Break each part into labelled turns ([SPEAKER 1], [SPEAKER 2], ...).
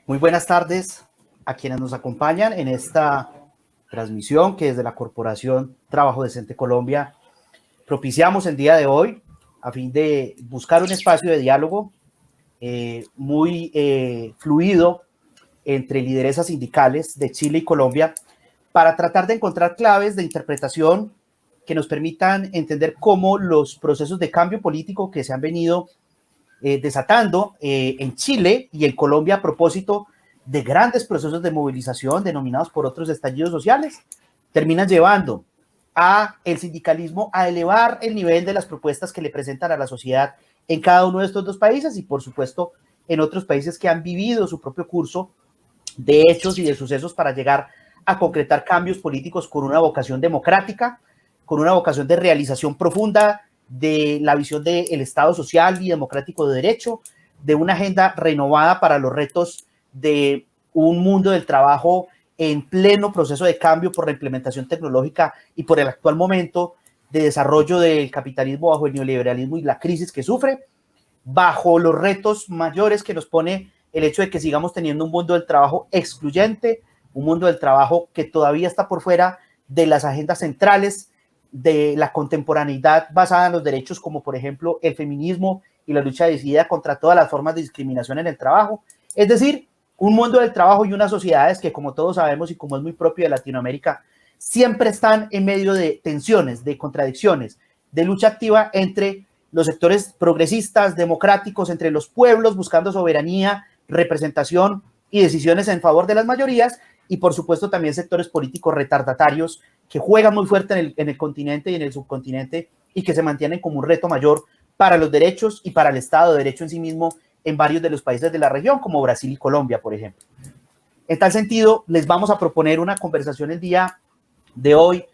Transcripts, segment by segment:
[SPEAKER 1] Muy buenas tardes a quienes nos acompañan en esta transmisión que desde la Corporación Trabajo Decente Colombia propiciamos el día de hoy a fin de buscar un espacio de diálogo muy fluido entre lideresas sindicales de Chile y Colombia para tratar de encontrar claves de interpretación que nos permitan entender cómo los procesos de cambio político que se han venido desatando en Chile y en Colombia a propósito de grandes procesos de movilización denominados por otros estallidos sociales, terminan llevando a el sindicalismo a elevar el nivel de las propuestas que le presentan a la sociedad en cada uno de estos dos países y, por supuesto, en otros países que han vivido su propio curso de hechos y de sucesos para llegar a concretar cambios políticos con una vocación democrática, con una vocación de realización profunda de la visión del Estado social y democrático de derecho, de una agenda renovada para los retos de un mundo del trabajo en pleno proceso de cambio por la implementación tecnológica y por el actual momento de desarrollo del capitalismo bajo el neoliberalismo y la crisis que sufre, bajo los retos mayores que nos pone el hecho de que sigamos teniendo un mundo del trabajo excluyente, un mundo del trabajo que todavía está por fuera de las agendas centrales de la contemporaneidad basada en los derechos, como por ejemplo el feminismo y la lucha decidida contra todas las formas de discriminación en el trabajo. Es decir, un mundo del trabajo y unas sociedades que, como todos sabemos y como es muy propio de Latinoamérica, siempre están en medio de tensiones, de contradicciones, de lucha activa entre los sectores progresistas, democráticos, entre los pueblos buscando soberanía, representación y decisiones en favor de las mayorías, y por supuesto también sectores políticos retardatarios que juegan muy fuerte en el continente y en el subcontinente y que se mantienen como un reto mayor para los derechos y para el Estado de Derecho en sí mismo en varios de los países de la región, como Brasil y Colombia, por ejemplo. En tal sentido, les vamos a proponer una conversación el día de hoy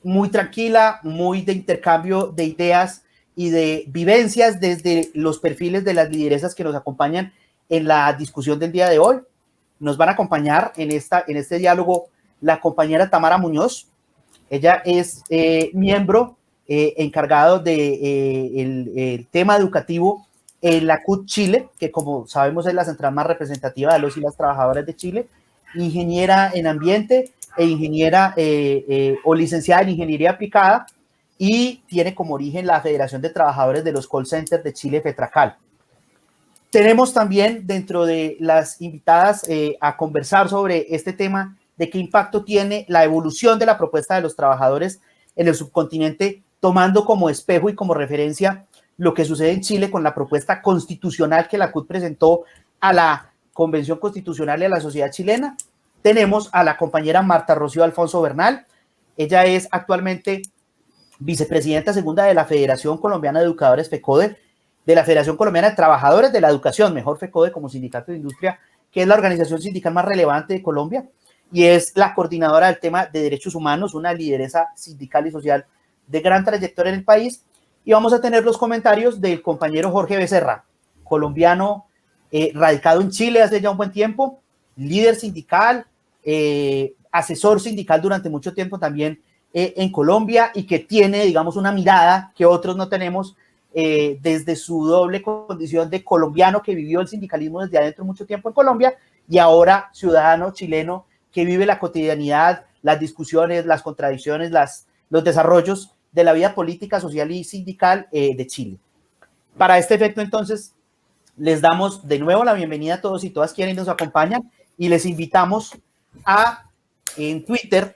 [SPEAKER 1] muy tranquila, muy de intercambio de ideas y de vivencias desde los perfiles de las lideresas que nos acompañan en la discusión del día de hoy. Nos van a acompañar en este diálogo la compañera Tamara Muñoz. Ella es miembro encargado del tema educativo en la CUT Chile, que como sabemos es la central más representativa de los y las trabajadoras de Chile, ingeniera en ambiente e ingeniera o licenciada en ingeniería aplicada, y tiene como origen la Federación de Trabajadores de los Call Centers de Chile, FETRACAL. Tenemos también dentro de las invitadas a conversar sobre este tema de qué impacto tiene la evolución de la propuesta de los trabajadores en el subcontinente, tomando como espejo y como referencia lo que sucede en Chile con la propuesta constitucional que la CUT presentó a la Convención Constitucional y a la sociedad chilena. Tenemos a la compañera Marta Rocío Alfonso Bernal. Ella es actualmente vicepresidenta segunda de la Federación Colombiana de Educadores, FECODE, de la Federación Colombiana de Trabajadores de la Educación, mejor FECODE como sindicato de industria, que es la organización sindical más relevante de Colombia, y es la coordinadora del tema de derechos humanos, una lideresa sindical y social de gran trayectoria en el país. Y vamos a tener los comentarios del compañero Jorge Becerra, colombiano radicado en Chile hace ya un buen tiempo, líder sindical, asesor sindical durante mucho tiempo también en Colombia, y que tiene, digamos, una mirada que otros no tenemos desde su doble condición de colombiano que vivió el sindicalismo desde adentro mucho tiempo en Colombia y ahora ciudadano chileno que vive la cotidianidad, las discusiones, las contradicciones, los desarrollos de la vida política, social y sindical de Chile. Para este efecto, entonces, les damos de nuevo la bienvenida a todos y todas quienes nos acompañan y les invitamos a, en Twitter,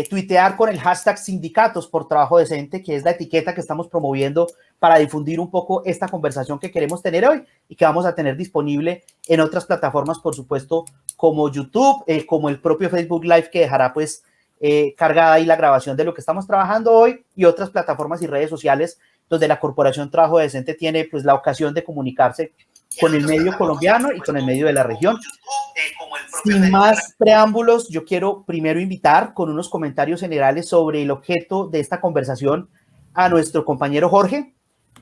[SPEAKER 1] tuitear con el hashtag Sindicatos por Trabajo Decente, que es la etiqueta que estamos promoviendo para difundir un poco esta conversación que queremos tener hoy y que vamos a tener disponible en otras plataformas, por supuesto, como YouTube, como el propio Facebook Live, que dejará pues cargada ahí la grabación de lo que estamos trabajando hoy, y otras plataformas y redes sociales donde la Corporación Trabajo Decente tiene pues la ocasión de comunicarse con el medio colombiano y con el medio de la región. Sin más preámbulos, yo quiero primero invitar con unos comentarios generales sobre el objeto de esta conversación a nuestro compañero Jorge.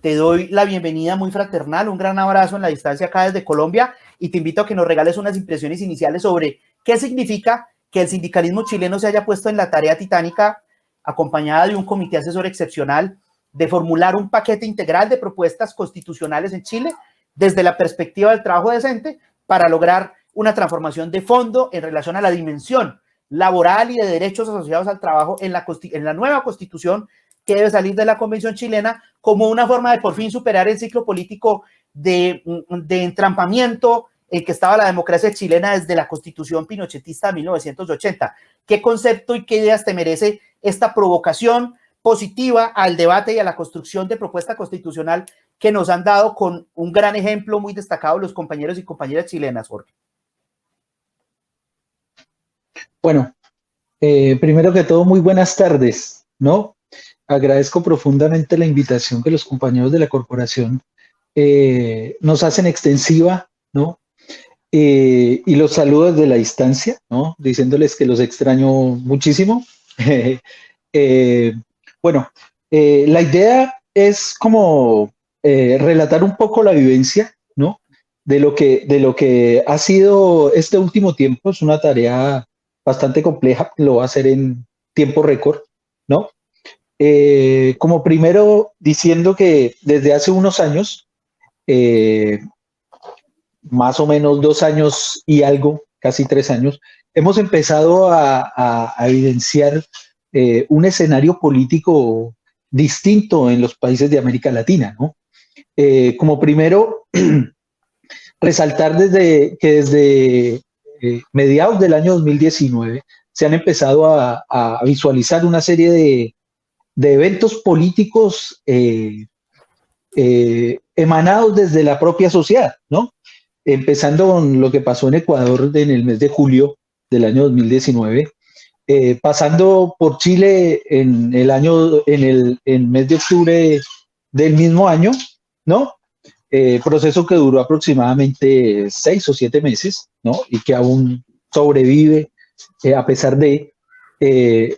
[SPEAKER 1] Te doy la bienvenida muy fraternal, un gran abrazo en la distancia acá desde Colombia, y te invito a que nos regales unas impresiones iniciales sobre qué significa que el sindicalismo chileno se haya puesto en la tarea titánica, acompañada de un comité asesor excepcional, de formular un paquete integral de propuestas constitucionales en Chile desde la perspectiva del trabajo decente, para lograr una transformación de fondo en relación a la dimensión laboral y de derechos asociados al trabajo en la nueva constitución que debe salir de la Convención chilena, como una forma de por fin superar el ciclo político de entrampamiento en que estaba la democracia chilena desde la constitución pinochetista de 1980. ¿Qué concepto y qué ideas te merece esta provocación positiva al debate y a la construcción de propuesta constitucional que nos han dado con un gran ejemplo muy destacado los compañeros y compañeras chilenas, Jorge?
[SPEAKER 2] Bueno, primero que todo, muy buenas tardes, ¿no? Agradezco profundamente la invitación que los compañeros de la corporación nos hacen extensiva, ¿no? Y los saludo desde la distancia, ¿no? Diciéndoles que los extraño muchísimo. eh, bueno, la idea es como relatar un poco la vivencia, ¿no? De lo que ha sido este último tiempo. Es una tarea bastante compleja, lo va a hacer en tiempo récord, ¿no? Como primero diciendo que desde hace unos años, eh, más o menos 2 años y algo, casi 3 años, hemos empezado a evidenciar un escenario político distinto en los países de América Latina, ¿no? Como primero, resaltar desde mediados del año 2019 se han empezado a visualizar una serie de eventos políticos emanados desde la propia sociedad, ¿no? Empezando con lo que pasó en Ecuador en el mes de julio del año 2019, pasando por Chile en mes de octubre del mismo año, ¿no? Proceso que duró aproximadamente 6 o 7 meses, ¿no? Y que aún sobrevive a pesar de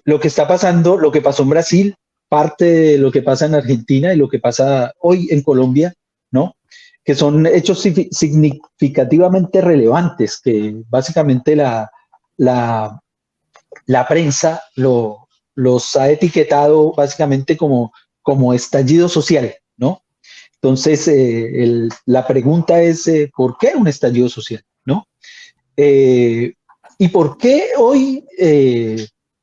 [SPEAKER 2] lo que está pasando, lo que pasó en Brasil, parte de lo que pasa en Argentina y lo que pasa hoy en Colombia, ¿no? Que son hechos significativamente relevantes, que básicamente la prensa los ha etiquetado básicamente como estallido social, ¿no? Entonces, la pregunta es, ¿por qué un estallido social? ¿No? ¿Y por qué hoy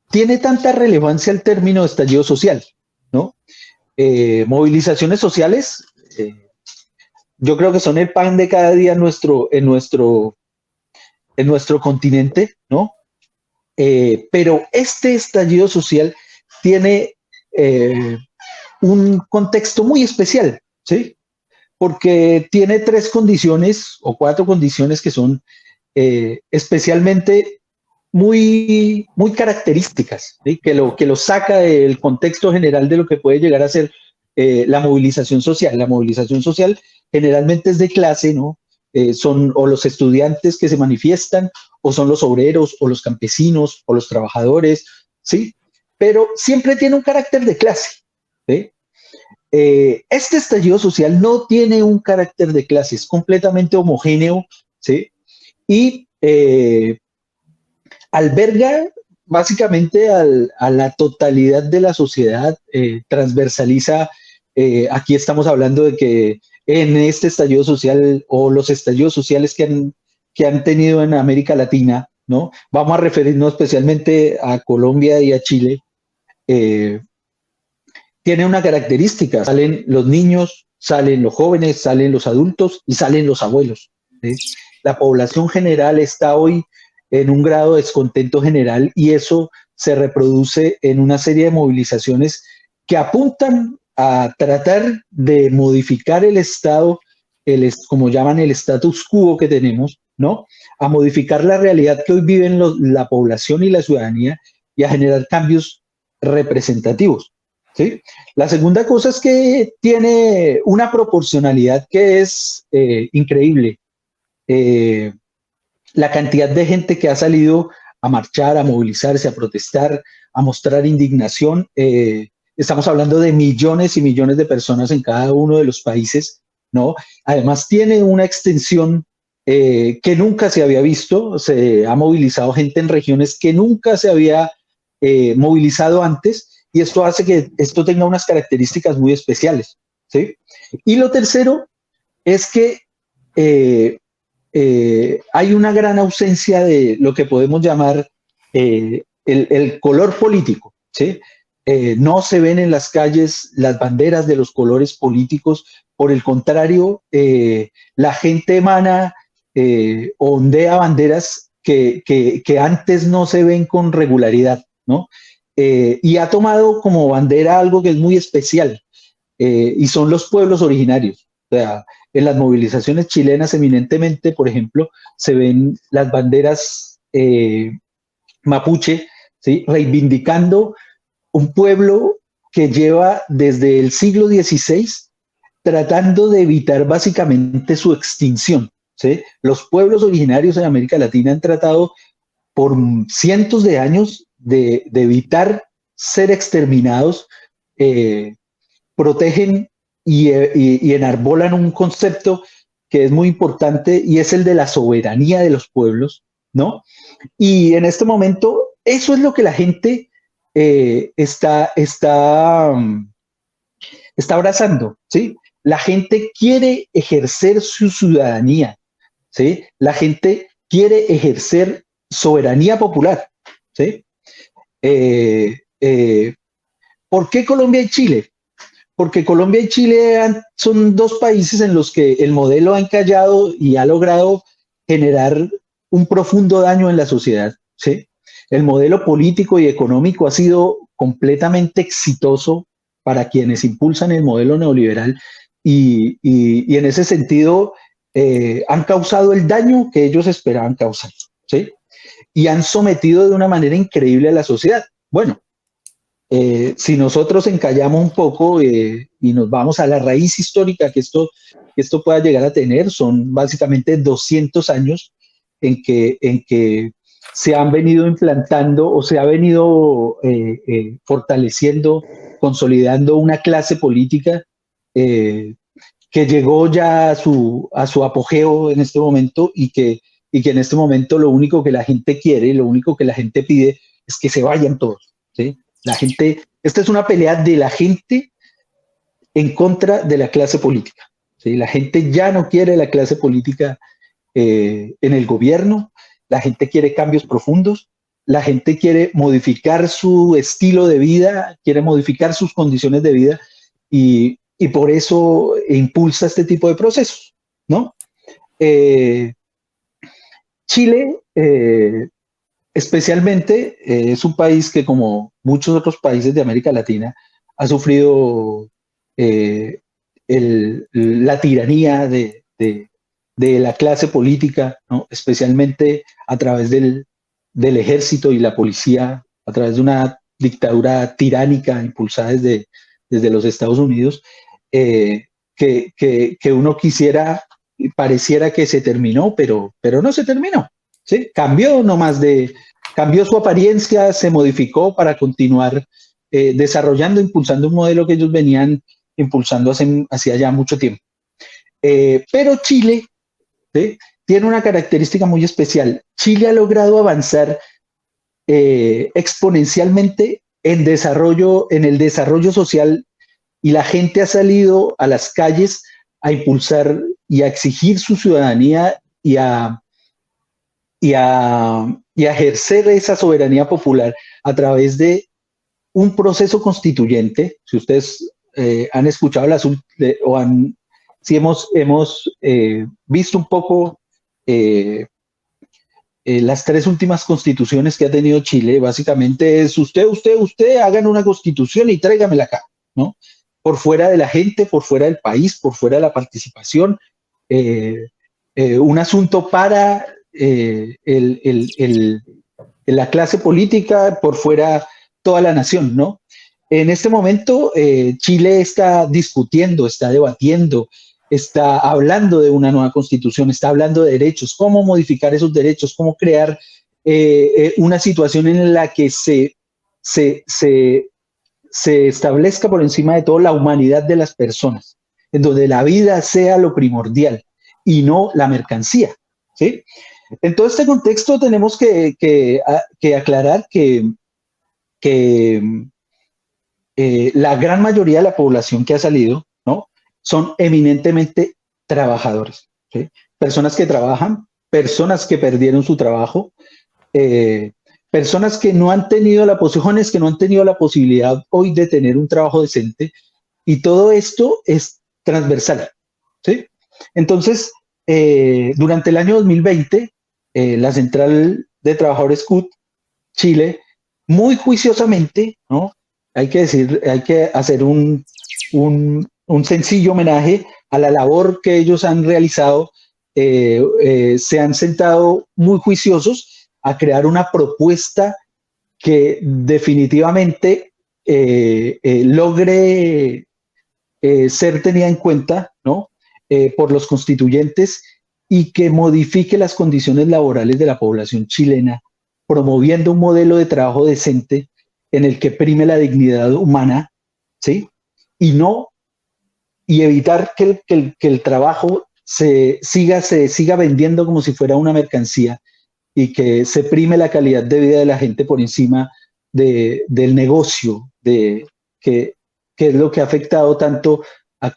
[SPEAKER 2] tiene tanta relevancia el término estallido social? ¿No? Movilizaciones sociales, yo creo que son el pan de cada día en nuestro continente, ¿no? Pero este estallido social tiene un contexto muy especial, ¿sí? Porque tiene 3 condiciones o 4 condiciones que son especialmente muy características, ¿sí? Que lo saca del contexto general de lo que puede llegar a ser la movilización social. La movilización social generalmente es de clase, ¿no? Son o los estudiantes que se manifiestan, o son los obreros, o los campesinos, o los trabajadores, ¿sí? Pero siempre tiene un carácter de clase, ¿sí? Este estallido social no tiene un carácter de clase, es completamente homogéneo, ¿sí? Y alberga básicamente a la totalidad de la sociedad, transversaliza, aquí estamos hablando de que en este estallido social o los estallidos sociales que han tenido en América Latina, ¿no? Vamos a referirnos especialmente a Colombia y a Chile, tiene una característica: salen los niños, salen los jóvenes, salen los adultos y salen los abuelos, ¿sí? La población general está hoy en un grado de descontento general y eso se reproduce en una serie de movilizaciones que apuntan a tratar de modificar el estado, como llaman el status quo que tenemos, ¿no? A modificar la realidad que hoy viven la población y la ciudadanía y a generar cambios representativos, ¿sí? La segunda cosa es que tiene una proporcionalidad que es increíble. Eh, la cantidad de gente que ha salido a marchar, a movilizarse, a protestar, a mostrar indignación. Estamos hablando de millones y millones de personas en cada uno de los países, ¿no? Además tiene una extensión que nunca se había visto. Se ha movilizado gente en regiones que nunca se había movilizado antes, y esto hace que esto tenga unas características muy especiales, ¿sí? Y lo tercero es que hay una gran ausencia de lo que podemos llamar el color político, ¿sí? No se ven en las calles las banderas de los colores políticos, por el contrario, la gente emana, ondea banderas que antes no se ven con regularidad, ¿no? Y ha tomado como bandera algo que es muy especial, y son los pueblos originarios. O sea, en las movilizaciones chilenas eminentemente, por ejemplo, se ven las banderas mapuche, ¿sí? Reivindicando un pueblo que lleva desde el siglo XVI tratando de evitar básicamente su extinción, ¿sí? Los pueblos originarios en América Latina han tratado por cientos de años de evitar ser exterminados, eh, protegen y enarbolan un concepto que es muy importante y es el de la soberanía de los pueblos, ¿no? Y en este momento, eso es lo que la gente está abrazando, ¿sí? La gente quiere ejercer su ciudadanía, ¿sí? La gente quiere ejercer soberanía popular, ¿sí? Eh, eh, ¿Por qué Colombia y Chile? Porque Colombia y Chile son dos países en los que el modelo ha encallado y ha logrado generar un profundo daño en la sociedad, ¿sí? El modelo político y económico ha sido completamente exitoso para quienes impulsan el modelo neoliberal y en ese sentido han causado el daño que ellos esperaban causar, ¿sí? Y han sometido de una manera increíble a la sociedad. Bueno, si nosotros encallamos un poco y nos vamos a la raíz histórica que esto pueda llegar a tener, son básicamente 200 años en que se han venido implantando o se ha venido fortaleciendo, consolidando una clase política eh, que llegó ya a su apogeo en este momento y que en este momento lo único que la gente quiere, lo único que la gente pide es que se vayan todos, ¿sí? La gente, esta es una pelea de la gente en contra de la clase política, ¿sí? La gente ya no quiere la clase política en el gobierno, la gente quiere cambios profundos, la gente quiere modificar su estilo de vida, quiere modificar sus condiciones de vida y por eso impulsa este tipo de procesos, ¿no? Eh, Chile, especialmente, es un país que, como muchos otros países de América Latina, ha sufrido eh, la tiranía de la clase política, ¿no? Especialmente a través del ejército y la policía, a través de una dictadura tiránica impulsada desde los Estados Unidos, eh, que uno quisiera, pareciera que se terminó, pero no se terminó, ¿sí? Cambió su apariencia, se modificó para continuar desarrollando, impulsando un modelo que ellos venían impulsando hacia ya mucho tiempo. Pero Chile, ¿sí? Tiene una característica muy especial. Chile ha logrado avanzar exponencialmente en el desarrollo social y la gente ha salido a las calles a impulsar y a exigir su ciudadanía y a ejercer esa soberanía popular a través de un proceso constituyente. Si ustedes han escuchado si hemos visto un poco las tres últimas constituciones que ha tenido Chile, básicamente es usted, hagan una constitución y tráigamela acá, ¿no? Por fuera de la gente, por fuera del país, por fuera de la participación, eh, un asunto para la clase política, por fuera toda la nación, ¿no? En este momento, Chile está discutiendo, está debatiendo, está hablando de una nueva constitución, está hablando de derechos, cómo modificar esos derechos, cómo crear una situación en la que se, se, se establezca por encima de todo la humanidad de las personas, en donde la vida sea lo primordial y no la mercancía, ¿sí? En todo este contexto tenemos que aclarar que la gran mayoría de la población que ha salido, ¿no? Son eminentemente trabajadores, ¿sí? personas que trabajan, personas que perdieron su trabajo, personas que no han tenido jóvenes que no han tenido la posibilidad hoy de tener un trabajo decente, y todo esto es transversal, ¿sí? Entonces, durante el año 2020, la Central de Trabajadores CUT Chile, muy juiciosamente, ¿no? Hay que hacer un sencillo homenaje a la labor que ellos han realizado. Se han sentado muy juiciosos a crear una propuesta que definitivamente logre ser tenida en cuenta, ¿no? Por los constituyentes, y que modifique las condiciones laborales de la población chilena, promoviendo un modelo de trabajo decente en el que prime la dignidad humana, ¿sí? Y no, y evitar que el trabajo se siga vendiendo como si fuera una mercancía, y que se prime la calidad de vida de la gente por encima del negocio, que, que es lo que ha afectado tanto a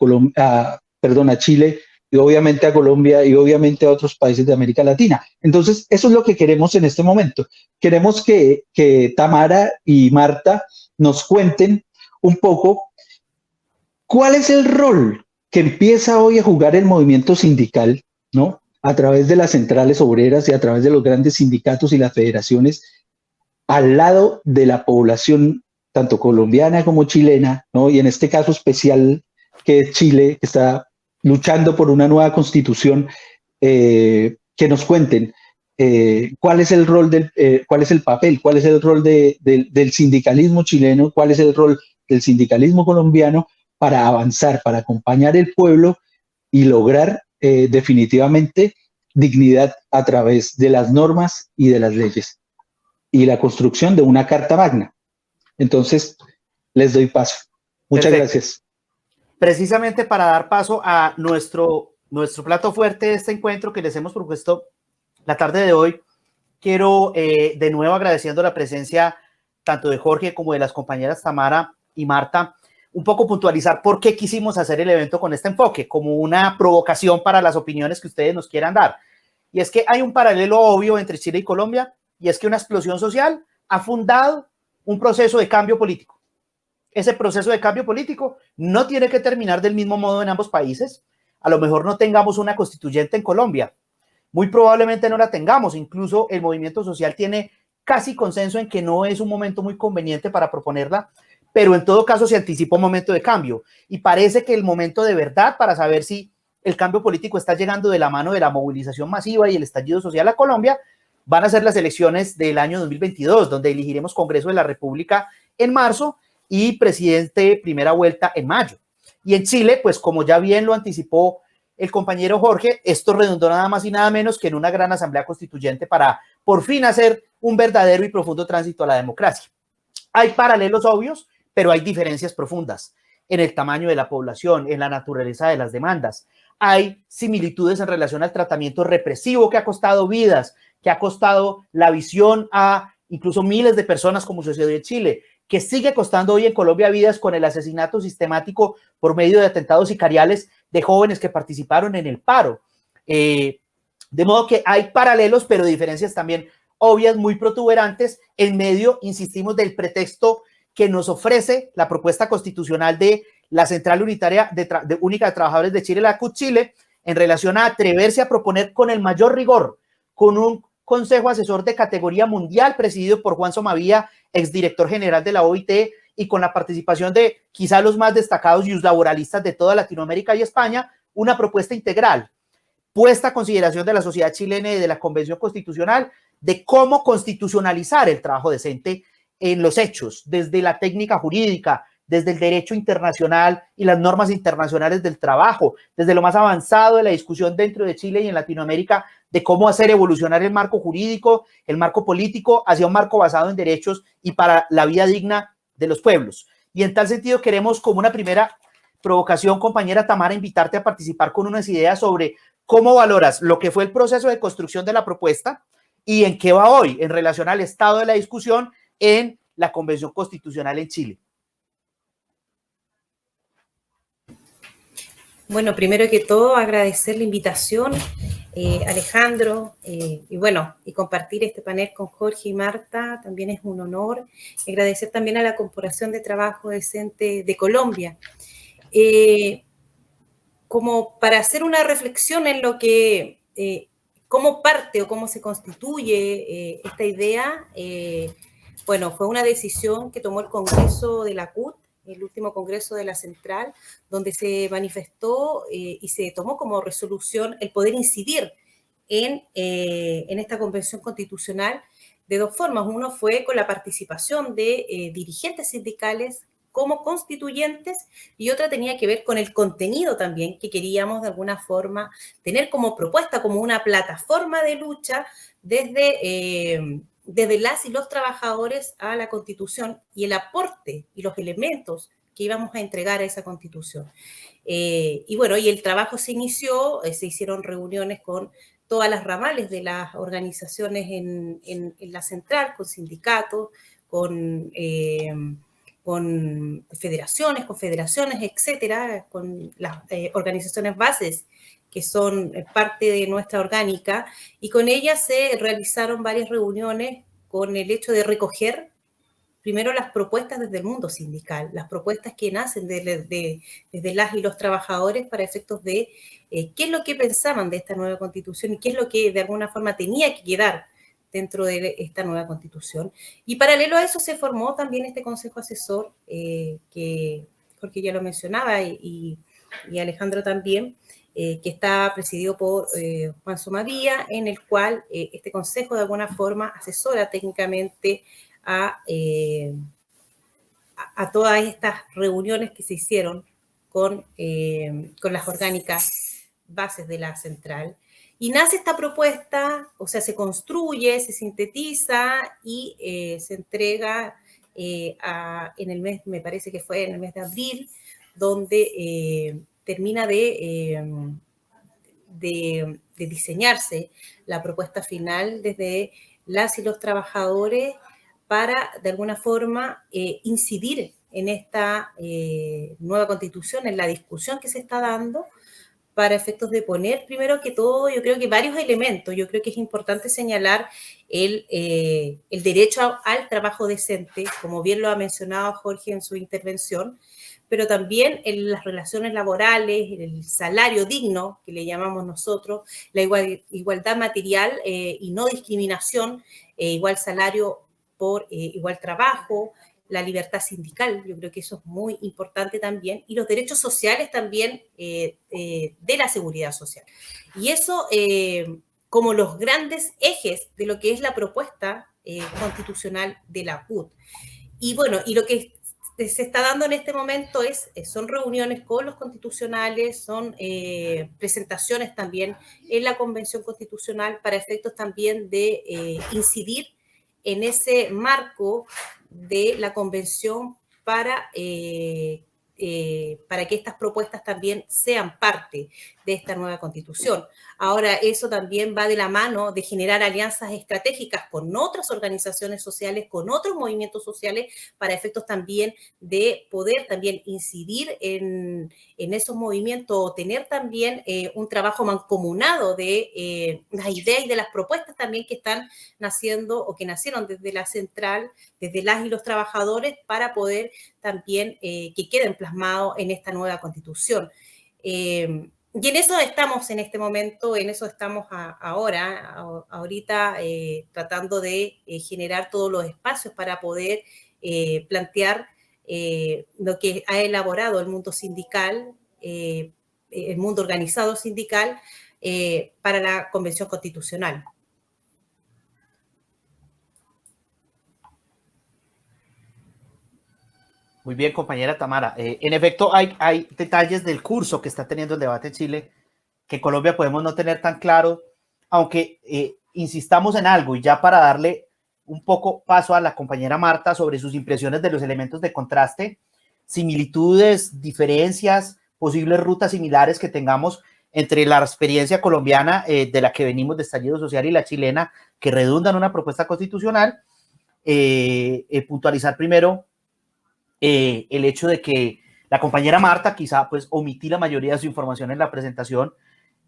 [SPEAKER 2] Chile, y obviamente a Colombia, y obviamente a otros países de América Latina. Entonces, eso es lo que queremos en este momento. Queremos que Tamara y Marta nos cuenten un poco cuál es el rol que empieza hoy a jugar el movimiento sindical, ¿no? A través de las centrales obreras y a través de los grandes sindicatos y las federaciones, al lado de la población, tanto colombiana como chilena, ¿no? Y en este caso especial, que es Chile, que está luchando por una nueva constitución, que nos cuenten cuál es el rol cuál es el papel, cuál es el rol del sindicalismo chileno, cuál es el rol del sindicalismo colombiano para avanzar, para acompañar el pueblo y lograr definitivamente dignidad a través de las normas y de las leyes, y la construcción de una carta magna. Entonces, les doy paso. Muchas
[SPEAKER 1] Perfecto.
[SPEAKER 2] gracias.
[SPEAKER 1] Precisamente para dar paso a nuestro plato fuerte de este encuentro que les hemos propuesto la tarde de hoy, quiero de nuevo, agradeciendo la presencia tanto de Jorge como de las compañeras Tamara y Marta, un poco puntualizar por qué quisimos hacer el evento con este enfoque, como una provocación para las opiniones que ustedes nos quieran dar. Y es que hay un paralelo obvio entre Chile y Colombia, y es que una explosión social ha fundado un proceso de cambio político. Ese proceso de cambio político no tiene que terminar del mismo modo en ambos países. A lo mejor no tengamos una constituyente en Colombia, muy probablemente no la tengamos. Incluso el movimiento social tiene casi consenso en que no es un momento muy conveniente para proponerla, pero en todo caso se anticipa un momento de cambio, y parece que el momento de verdad para saber si el cambio político está llegando de la mano de la movilización masiva y el estallido social a Colombia van a ser las elecciones del año 2022, donde elegiremos Congreso de la República en marzo y presidente primera vuelta en mayo. Y en Chile, pues como ya bien lo anticipó el compañero Jorge, esto redundó nada más y nada menos que en una gran asamblea constituyente para por fin hacer un verdadero y profundo tránsito a la democracia. Hay paralelos obvios, pero hay diferencias profundas en el tamaño de la población, en la naturaleza de las demandas. Hay similitudes en relación al tratamiento represivo que ha costado vidas, que ha costado la visión a incluso miles de personas, como sucedió en Chile, que sigue costando hoy en Colombia vidas con el asesinato sistemático por medio de atentados sicariales de jóvenes que participaron en el paro. De modo que hay paralelos, pero diferencias también obvias, muy protuberantes, en medio, insistimos, del pretexto que nos ofrece la propuesta constitucional de la Central Unitaria Única de Trabajadores de Chile, la CUT Chile, en relación a atreverse a proponer con el mayor rigor, con un consejo asesor de categoría mundial presidido por Juan Somavía, exdirector general de la OIT, y con la participación de quizá los más destacados laboralistas de toda Latinoamérica y España, una propuesta integral, puesta a consideración de la sociedad chilena y de la Convención Constitucional, de cómo constitucionalizar el trabajo decente en los hechos, desde la técnica jurídica, desde el derecho internacional y las normas internacionales del trabajo, desde lo más avanzado de la discusión dentro de Chile y en Latinoamérica de cómo hacer evolucionar el marco jurídico, el marco político, hacia un marco basado en derechos y para la vida digna de los pueblos. Y en tal sentido queremos, como una primera provocación, compañera Tamara, invitarte a participar con unas ideas sobre cómo valoras lo que fue el proceso de construcción de la propuesta y en qué va hoy en relación al estado de la discusión en la Convención Constitucional en Chile.
[SPEAKER 3] Bueno, primero que todo, agradecer la invitación Alejandro, y bueno, y compartir este panel con Jorge y Marta también es un honor. Agradecer también a la Corporación de Trabajo Decente de Colombia. Como para hacer una reflexión en lo que, cómo parte o cómo se constituye esta idea, bueno, fue una decisión que tomó el Congreso de la CUT, el último Congreso de la Central, donde se manifestó y se tomó como resolución el poder incidir en esta convención constitucional de dos formas. Uno fue con la participación de dirigentes sindicales como constituyentes, y otra tenía que ver con el contenido también, que queríamos de alguna forma tener como propuesta, como una plataforma de lucha desde las y los trabajadores a la Constitución, y el aporte y los elementos que íbamos a entregar a esa Constitución. Y bueno, y el trabajo se inició, se hicieron reuniones con todas las ramales de las organizaciones en la central, con sindicatos, con federaciones, confederaciones, etcétera, con las organizaciones bases que son parte de nuestra orgánica, y con ellas se realizaron varias reuniones con el hecho de recoger primero las propuestas desde el mundo sindical, las propuestas que nacen desde las y los trabajadores para efectos de qué es lo que pensaban de esta nueva Constitución y qué es lo que de alguna forma tenía que quedar dentro de esta nueva Constitución. Y paralelo a eso se formó también este Consejo Asesor, que Jorge ya lo mencionaba y Alejandro también, que está presidido por Juan Somavía, en el cual este consejo de alguna forma asesora técnicamente a todas estas reuniones que se hicieron con las orgánicas bases de la central. Y nace esta propuesta, o sea, se construye, se sintetiza y se entrega en el mes, me parece que fue en el mes de abril, donde termina de diseñarse la propuesta final desde las y los trabajadores para, de alguna forma, incidir en esta nueva Constitución, en la discusión que se está dando, para efectos de poner, primero que todo, yo creo que varios elementos. Yo creo que es importante señalar el derecho al trabajo decente, como bien lo ha mencionado Jorge en su intervención, pero también en las relaciones laborales, el salario digno, que le llamamos nosotros, la igualdad material y no discriminación, igual salario por igual trabajo, la libertad sindical, yo creo que eso es muy importante también, y los derechos sociales también de la seguridad social. Y eso como los grandes ejes de lo que es la propuesta constitucional de la CUT. Y bueno, y lo que se está dando en este momento son reuniones con los constitucionales, son presentaciones también en la Convención Constitucional para efectos también de incidir en ese marco de la Convención para que estas propuestas también sean parte de esta nueva Constitución. Ahora, eso también va de la mano de generar alianzas estratégicas con otras organizaciones sociales, con otros movimientos sociales, para efectos también de poder también incidir en esos movimientos, o tener también un trabajo mancomunado de las ideas y de las propuestas también que están naciendo o que nacieron desde la central, desde las y los trabajadores, para poder también que queden plasmados en esta nueva Constitución. Y en eso estamos en este momento, en eso estamos ahorita tratando de generar todos los espacios para poder plantear lo que ha elaborado el mundo sindical, el mundo organizado sindical, para la Convención Constitucional.
[SPEAKER 1] Muy bien, compañera Tamara. En efecto, hay detalles del curso que está teniendo el debate en Chile que en Colombia podemos no tener tan claro, aunque insistamos en algo, y ya para darle un poco paso a la compañera Marta sobre sus impresiones de los elementos de contraste, similitudes, diferencias, posibles rutas similares que tengamos entre la experiencia colombiana de la que venimos de estallido social y la chilena, que redunda en una propuesta constitucional. Puntualizar primero el hecho de que la compañera Marta quizá pues omití la mayoría de su información en la presentación,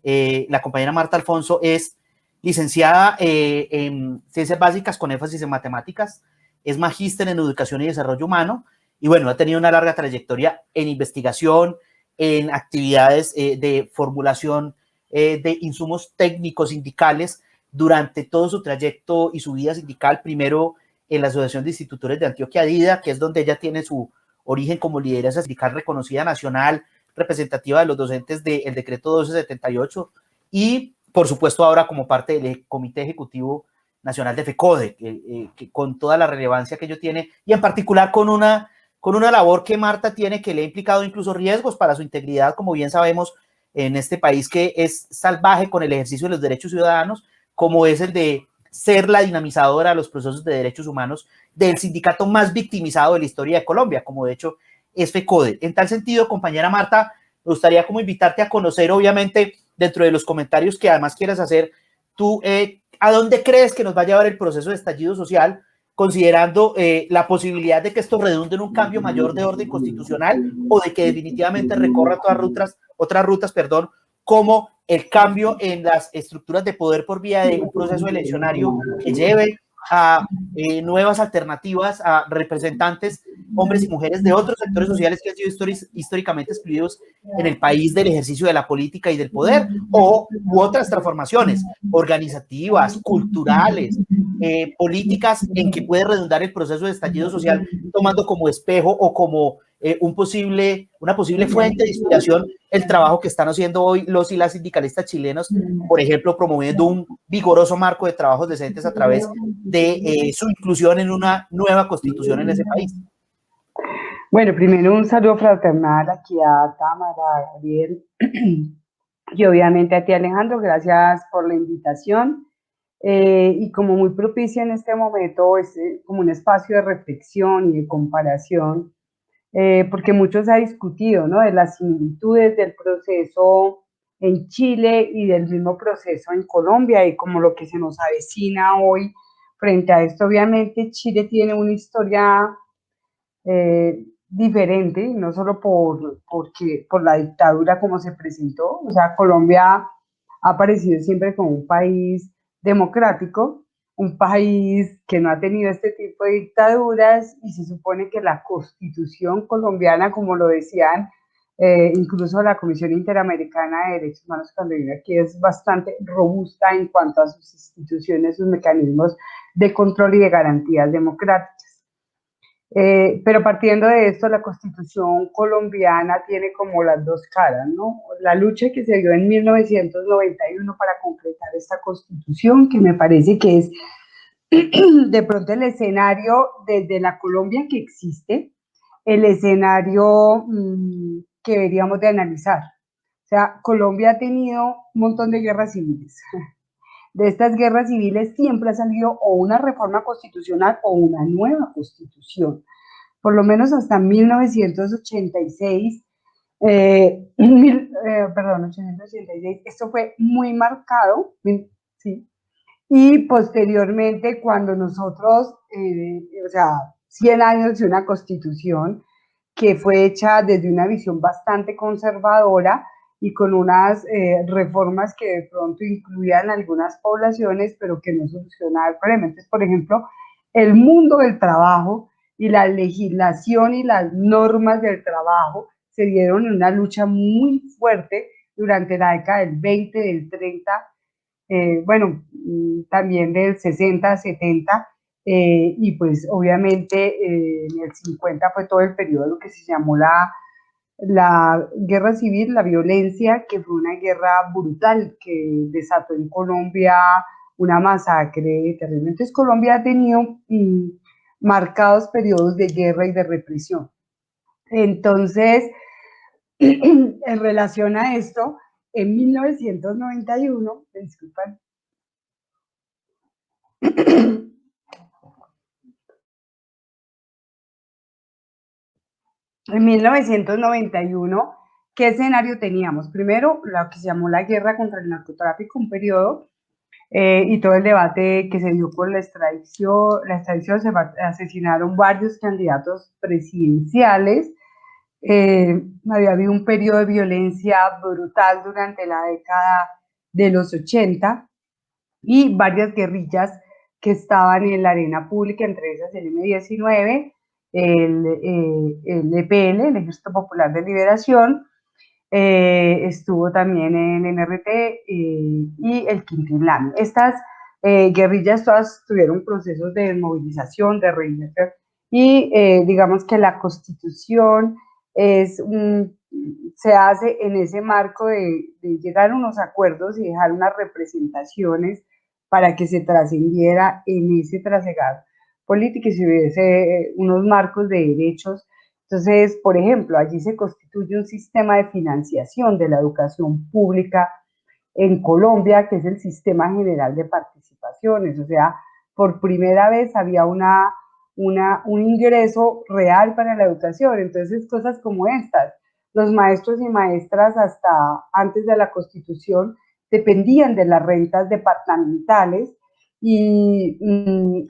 [SPEAKER 1] La compañera Marta Alfonso es licenciada en Ciencias Básicas con énfasis en Matemáticas, es magíster en Educación y Desarrollo Humano, y bueno, ha tenido una larga trayectoria en investigación, en actividades de formulación de insumos técnicos sindicales durante todo su trayecto y su vida sindical, primero en la Asociación de Institutores de Antioquia, DIDA, que es donde ella tiene su origen como lideresa sindical reconocida nacional, representativa de los docentes del decreto 1278, y por supuesto ahora como parte del Comité Ejecutivo Nacional de FECODE, que con toda la relevancia que ello tiene, y en particular con una labor que Marta tiene, que le ha implicado incluso riesgos para su integridad, como bien sabemos, en este país que es salvaje con el ejercicio de los derechos ciudadanos, como es el de ser la dinamizadora de los procesos de derechos humanos del sindicato más victimizado de la historia de Colombia, como de hecho es FECODE. En tal sentido, compañera Marta, me gustaría como invitarte a conocer, obviamente, dentro de los comentarios que además quieras hacer, tú, ¿a dónde crees que nos va a llevar el proceso de estallido social, considerando la posibilidad de que esto redunde en un cambio mayor de orden constitucional o de que definitivamente recorra otras rutas, como el cambio en las estructuras de poder por vía de un proceso eleccionario que lleve a nuevas alternativas, a representantes, hombres y mujeres de otros sectores sociales que han sido históricamente excluidos en el país del ejercicio de la política y del poder, u otras transformaciones organizativas, culturales, políticas en que puede redundar el proceso de estallido social, tomando como espejo o como una posible fuente de inspiración el trabajo que están haciendo hoy los y las sindicalistas chilenos, por ejemplo, promoviendo un vigoroso marco de trabajos decentes a través de su inclusión en una nueva constitución en ese país.
[SPEAKER 4] Bueno, primero un saludo fraternal aquí a Tamara, a Gabriel y obviamente a ti, Alejandro, gracias por la invitación. Y como muy propicia en este momento, es como un espacio de reflexión y de comparación, porque mucho se ha discutido, ¿no? De las similitudes del proceso en Chile y del mismo proceso en Colombia y como lo que se nos avecina hoy frente a esto. Obviamente Chile tiene una historia diferente, no solo por la dictadura como se presentó, o sea, Colombia ha aparecido siempre como un país democrático, un país que no ha tenido este tipo de dictaduras y se supone que la constitución colombiana, como lo decían, incluso la Comisión Interamericana de Derechos Humanos cuando viene aquí, es bastante robusta en cuanto a sus instituciones, sus mecanismos de control y de garantías democráticas. Pero partiendo de esto, la Constitución colombiana tiene como las dos caras, ¿no? La lucha que se dio en 1991 para concretar esta Constitución, que me parece que es de pronto el escenario desde la Colombia que existe, el escenario que deberíamos de analizar. O sea, Colombia ha tenido un montón de guerras civiles. De estas guerras civiles siempre ha salido o una reforma constitucional o una nueva constitución. Por lo menos hasta 1986, 886, esto fue muy marcado, ¿sí? Y posteriormente, cuando nosotros, o sea, 100 años de una constitución que fue hecha desde una visión bastante conservadora, y con unas reformas que de pronto incluían algunas poblaciones, pero que no solucionaban el problema. Entonces, por ejemplo, el mundo del trabajo y la legislación y las normas del trabajo se dieron en una lucha muy fuerte durante la década del 20, del 30, también del 60, 70, y pues obviamente en el 50 fue todo el periodo que se llamó la guerra civil, la violencia, que fue una guerra brutal que desató en Colombia una masacre terrible. Entonces Colombia ha tenido marcados periodos de guerra y de represión. Entonces, en relación a esto, en 1991, disculpan, en 1991, ¿qué escenario teníamos? Primero, lo que se llamó la guerra contra el narcotráfico, un periodo, y todo el debate que se dio por la extradición, se asesinaron varios candidatos presidenciales, había habido un periodo de violencia brutal durante la década de los 80 y varias guerrillas que estaban en la arena pública, entre esas el M-19, el EPL, el Ejército Popular de Liberación, estuvo también el NRT y el Quintilán. Estas guerrillas todas tuvieron procesos de desmovilización, de reinserción, y digamos que la Constitución se hace en ese marco de llegar a unos acuerdos y dejar unas representaciones para que se trascendiera en ese trasegar político y se hubiese unos marcos de derechos. Entonces, por ejemplo, allí se constituye un sistema de financiación de la educación pública en Colombia, que es el Sistema General de Participaciones. O sea, por primera vez había un ingreso real para la educación. Entonces, cosas como estas. Los maestros y maestras hasta antes de la Constitución dependían de las rentas departamentales y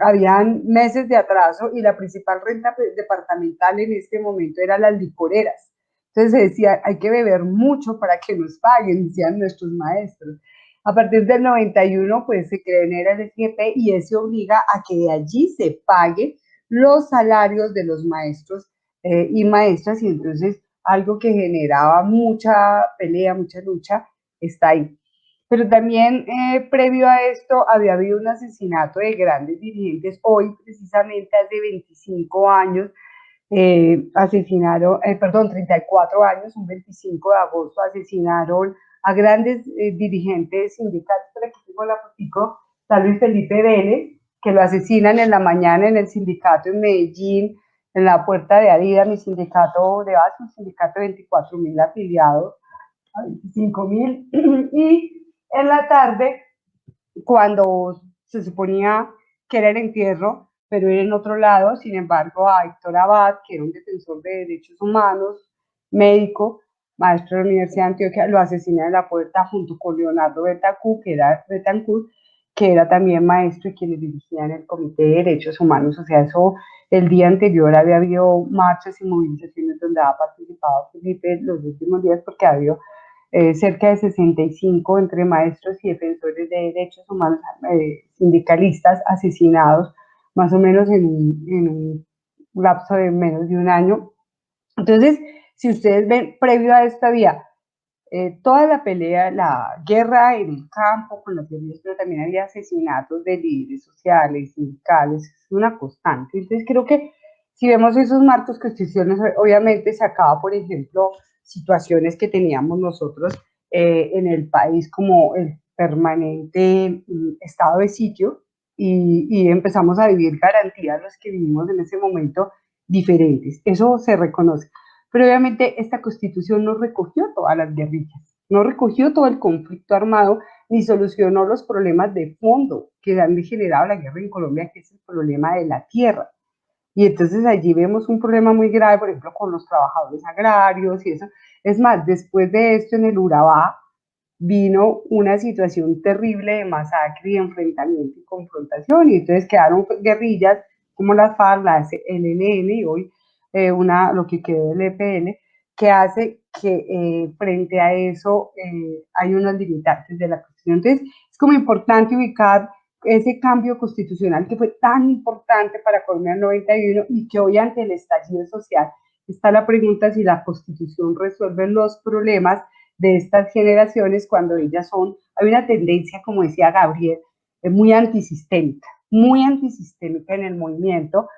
[SPEAKER 4] habían meses de atraso y la principal renta departamental en este momento era las licoreras. Entonces se decía, hay que beber mucho para que nos paguen, decían nuestros maestros. A partir del 91, pues se genera el SGP y eso obliga a que de allí se pague los salarios de los maestros y maestras, y entonces algo que generaba mucha pelea, mucha lucha, está ahí. Pero también previo a esto había habido un asesinato de grandes dirigentes. Hoy, precisamente hace 25 años, asesinaron, perdón, 34 años, un 25 de agosto, asesinaron a grandes dirigentes sindicales. Por aquí tengo la fotico, está Luis Felipe Vélez, que lo asesinan en la mañana en el sindicato en Medellín, en la puerta de Arida, mi sindicato de base, un sindicato de 24.000 afiliados, a 25.000, y en la tarde, cuando se suponía que era el entierro, pero era en otro lado. Sin embargo, a Héctor Abad, que era un defensor de derechos humanos, médico, maestro de la Universidad de Antioquia, lo asesinan en la puerta junto con Leonardo Betancourt, que era también maestro y quienes dirigían el Comité de Derechos Humanos. O sea, eso el día anterior había habido marchas y movilizaciones donde ha participado Felipe los últimos días, porque había habido cerca de 65 entre maestros y defensores de derechos humanos, sindicalistas asesinados, más o menos en un lapso de menos de un año. Entonces, si ustedes ven, previo a esto había toda la pelea, la guerra en el campo con los guerrillas, pero también había asesinatos de líderes sociales, sindicales, es una constante. Entonces, creo que si vemos esos marcos constitucionales, obviamente se acaba, por ejemplo, situaciones que teníamos nosotros en el país, como el permanente estado de sitio, y empezamos a vivir garantías los que vivimos en ese momento diferentes. Eso se reconoce. Pero obviamente esta constitución no recogió todas las guerrillas, no recogió todo el conflicto armado, ni solucionó los problemas de fondo que han generado la guerra en Colombia, que es el problema de la tierra. Y entonces allí vemos un problema muy grave, por ejemplo, con los trabajadores agrarios y eso. Es más, después de esto en el Urabá vino una situación terrible de masacre y enfrentamiento y confrontación, y entonces quedaron guerrillas como las FARC, la ELN y hoy lo que quedó del EPL, que hace que frente a eso hay unos limitantes de la Constitución. Entonces es como importante ubicar ese cambio constitucional que fue tan importante para Colombia en el 91 y que hoy ante el estallido social está la pregunta si la Constitución resuelve los problemas de estas generaciones cuando ellas son, hay una tendencia, como decía Gabriel, muy antisistémica en el movimiento,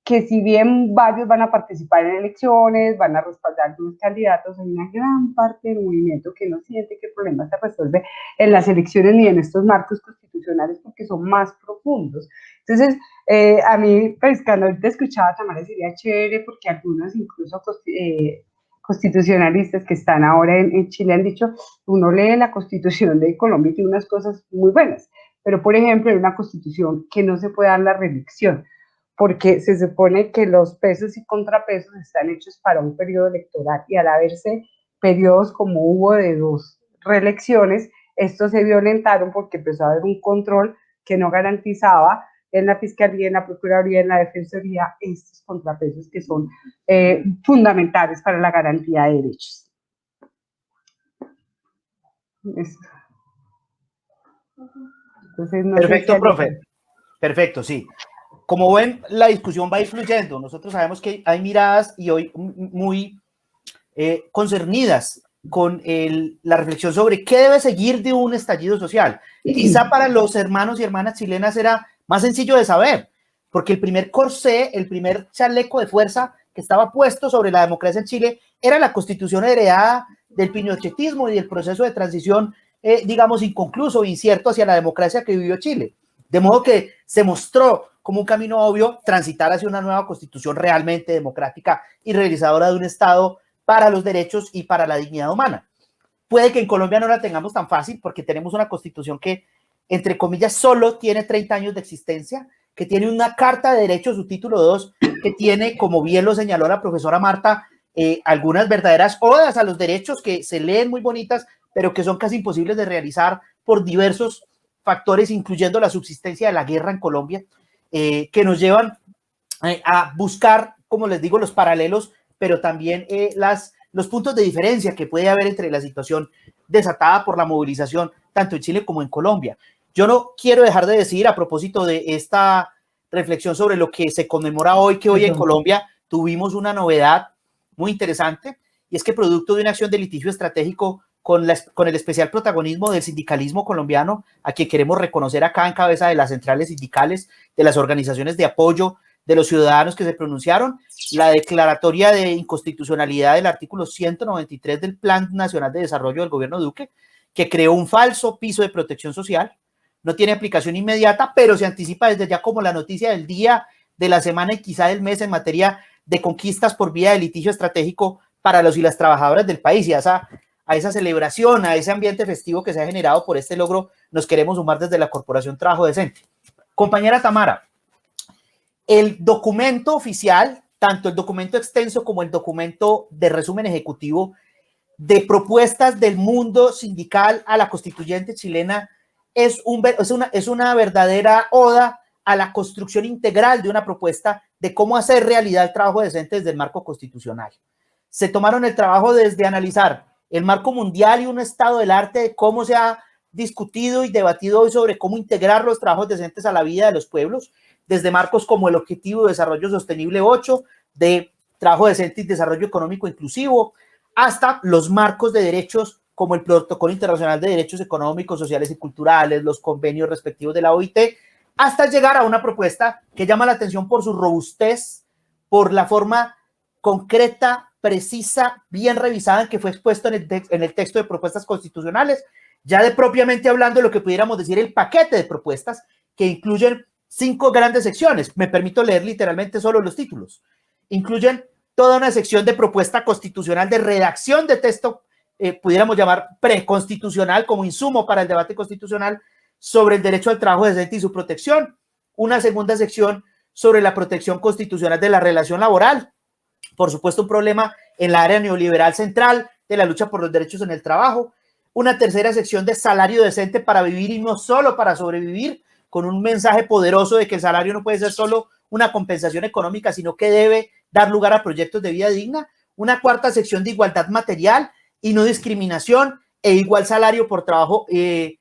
[SPEAKER 4] que si bien varios van a participar en elecciones, van a respaldar sus candidatos, hay una gran parte del movimiento que no siente que el problema se resuelve en las elecciones ni en estos marcos constitucionales porque son más profundos. Entonces, a mí, pues cuando te escuchaba, Tamara, sería chévere porque algunos incluso constitucionalistas que están ahora en Chile han dicho, uno lee la Constitución de Colombia y tiene unas cosas muy buenas, pero por ejemplo, hay una Constitución que no se puede dar la reelección, porque se supone que los pesos y contrapesos están hechos para un periodo electoral y al haberse periodos como hubo de 2 reelecciones, estos se violentaron porque empezó a haber un control que no garantizaba en la Fiscalía, en la Procuraduría, en la Defensoría, estos contrapesos que son fundamentales para la garantía de derechos. Entonces, no
[SPEAKER 1] Perfecto,
[SPEAKER 4] sé si
[SPEAKER 1] profe. Perfecto, sí. Como ven, la discusión va a ir fluyendo. Nosotros sabemos que hay miradas y hoy muy concernidas con la reflexión sobre qué debe seguir de un estallido social. Quizá para los hermanos y hermanas chilenas era más sencillo de saber, porque el primer corsé, el primer chaleco de fuerza que estaba puesto sobre la democracia en Chile era la constitución heredada del pinochetismo y del proceso de transición, digamos, inconcluso e incierto hacia la democracia que vivió Chile. De modo que se mostró como un camino obvio transitar hacia una nueva constitución realmente democrática y realizadora de un Estado para los derechos y para la dignidad humana. Puede que en Colombia no la tengamos tan fácil porque tenemos una constitución que, entre comillas, solo tiene 30 años de existencia, que tiene una carta de derechos, su título 2, que tiene, como bien lo señaló la profesora Marta, algunas verdaderas odas a los derechos que se leen muy bonitas, pero que son casi imposibles de realizar por diversos factores, incluyendo la subsistencia de la guerra en Colombia, que nos llevan a buscar, como les digo, los paralelos, pero también los puntos de diferencia que puede haber entre la situación desatada por la movilización, tanto en Chile como en Colombia. Yo no quiero dejar de decir, a propósito de esta reflexión sobre lo que se conmemora hoy, que hoy en Colombia tuvimos una novedad muy interesante, y es que producto de una acción de litigio estratégico con el especial protagonismo del sindicalismo colombiano, a quien queremos reconocer acá en cabeza de las centrales sindicales, de las organizaciones de apoyo, de los ciudadanos que se pronunciaron, la declaratoria de inconstitucionalidad del artículo 193 del Plan Nacional de Desarrollo del gobierno Duque, que creó un falso piso de protección social, no tiene aplicación inmediata, pero se anticipa desde ya como la noticia del día, de la semana y quizá del mes en materia de conquistas por vía de litigio estratégico para los y las trabajadoras del país, y a esa celebración, a ese ambiente festivo que se ha generado por este logro, nos queremos sumar desde la Corporación Trabajo Decente. Compañera Tamara, el documento oficial, tanto el documento extenso como el documento de resumen ejecutivo de propuestas del mundo sindical a la constituyente chilena, es una verdadera oda a la construcción integral de una propuesta de cómo hacer realidad el trabajo decente desde el marco constitucional. Se tomaron el trabajo desde analizar el marco mundial y un estado del arte de cómo se ha discutido y debatido hoy sobre cómo integrar los trabajos decentes a la vida de los pueblos, desde marcos como el Objetivo de Desarrollo Sostenible 8, de trabajo decente y desarrollo económico inclusivo, hasta los marcos de derechos como el Protocolo Internacional de Derechos Económicos, Sociales y Culturales, los convenios respectivos de la OIT, hasta llegar a una propuesta que llama la atención por su robustez, por la forma concreta, precisa, bien revisada en que fue expuesto en el texto de propuestas constitucionales, ya de propiamente hablando de lo que pudiéramos decir el paquete de propuestas que incluyen 5 grandes secciones. Me permito leer literalmente solo los títulos. Incluyen toda una sección de propuesta constitucional de redacción de texto, pudiéramos llamar preconstitucional como insumo para el debate constitucional sobre el derecho al trabajo decente y su protección. Una segunda sección sobre la protección constitucional de la relación laboral. Por supuesto, un problema en la área neoliberal central de la lucha por los derechos en el trabajo. Una tercera sección de salario decente para vivir y no solo para sobrevivir, con un mensaje poderoso de que el salario no puede ser solo una compensación económica, sino que debe dar lugar a proyectos de vida digna. Una cuarta sección de igualdad material y no discriminación e igual salario por trabajo de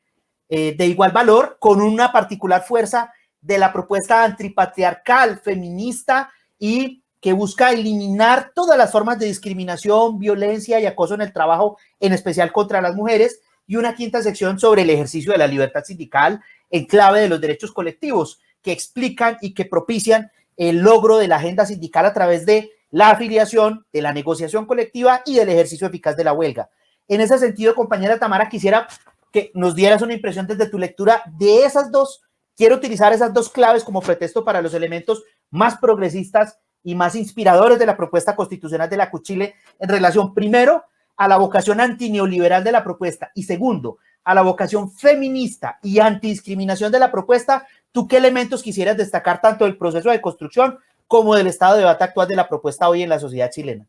[SPEAKER 1] igual valor, con una particular fuerza de la propuesta antipatriarcal, feminista y que busca eliminar todas las formas de discriminación, violencia y acoso en el trabajo, en especial contra las mujeres, y una quinta sección sobre el ejercicio de la libertad sindical en clave de los derechos colectivos, que explican y que propician el logro de la agenda sindical a través de la afiliación, de la negociación colectiva y del ejercicio eficaz de la huelga. En ese sentido, compañera Tamara, quisiera que nos dieras una impresión desde tu lectura de esas dos. Quiero utilizar esas dos claves como pretexto para los elementos más progresistas y más inspiradores de la propuesta constitucional de la CUT-Chile en relación, primero, a la vocación antineoliberal de la propuesta y segundo, a la vocación feminista y antidiscriminación de la propuesta. ¿Tú qué elementos quisieras destacar tanto del proceso de construcción como del estado de debate actual de la propuesta hoy en la sociedad chilena?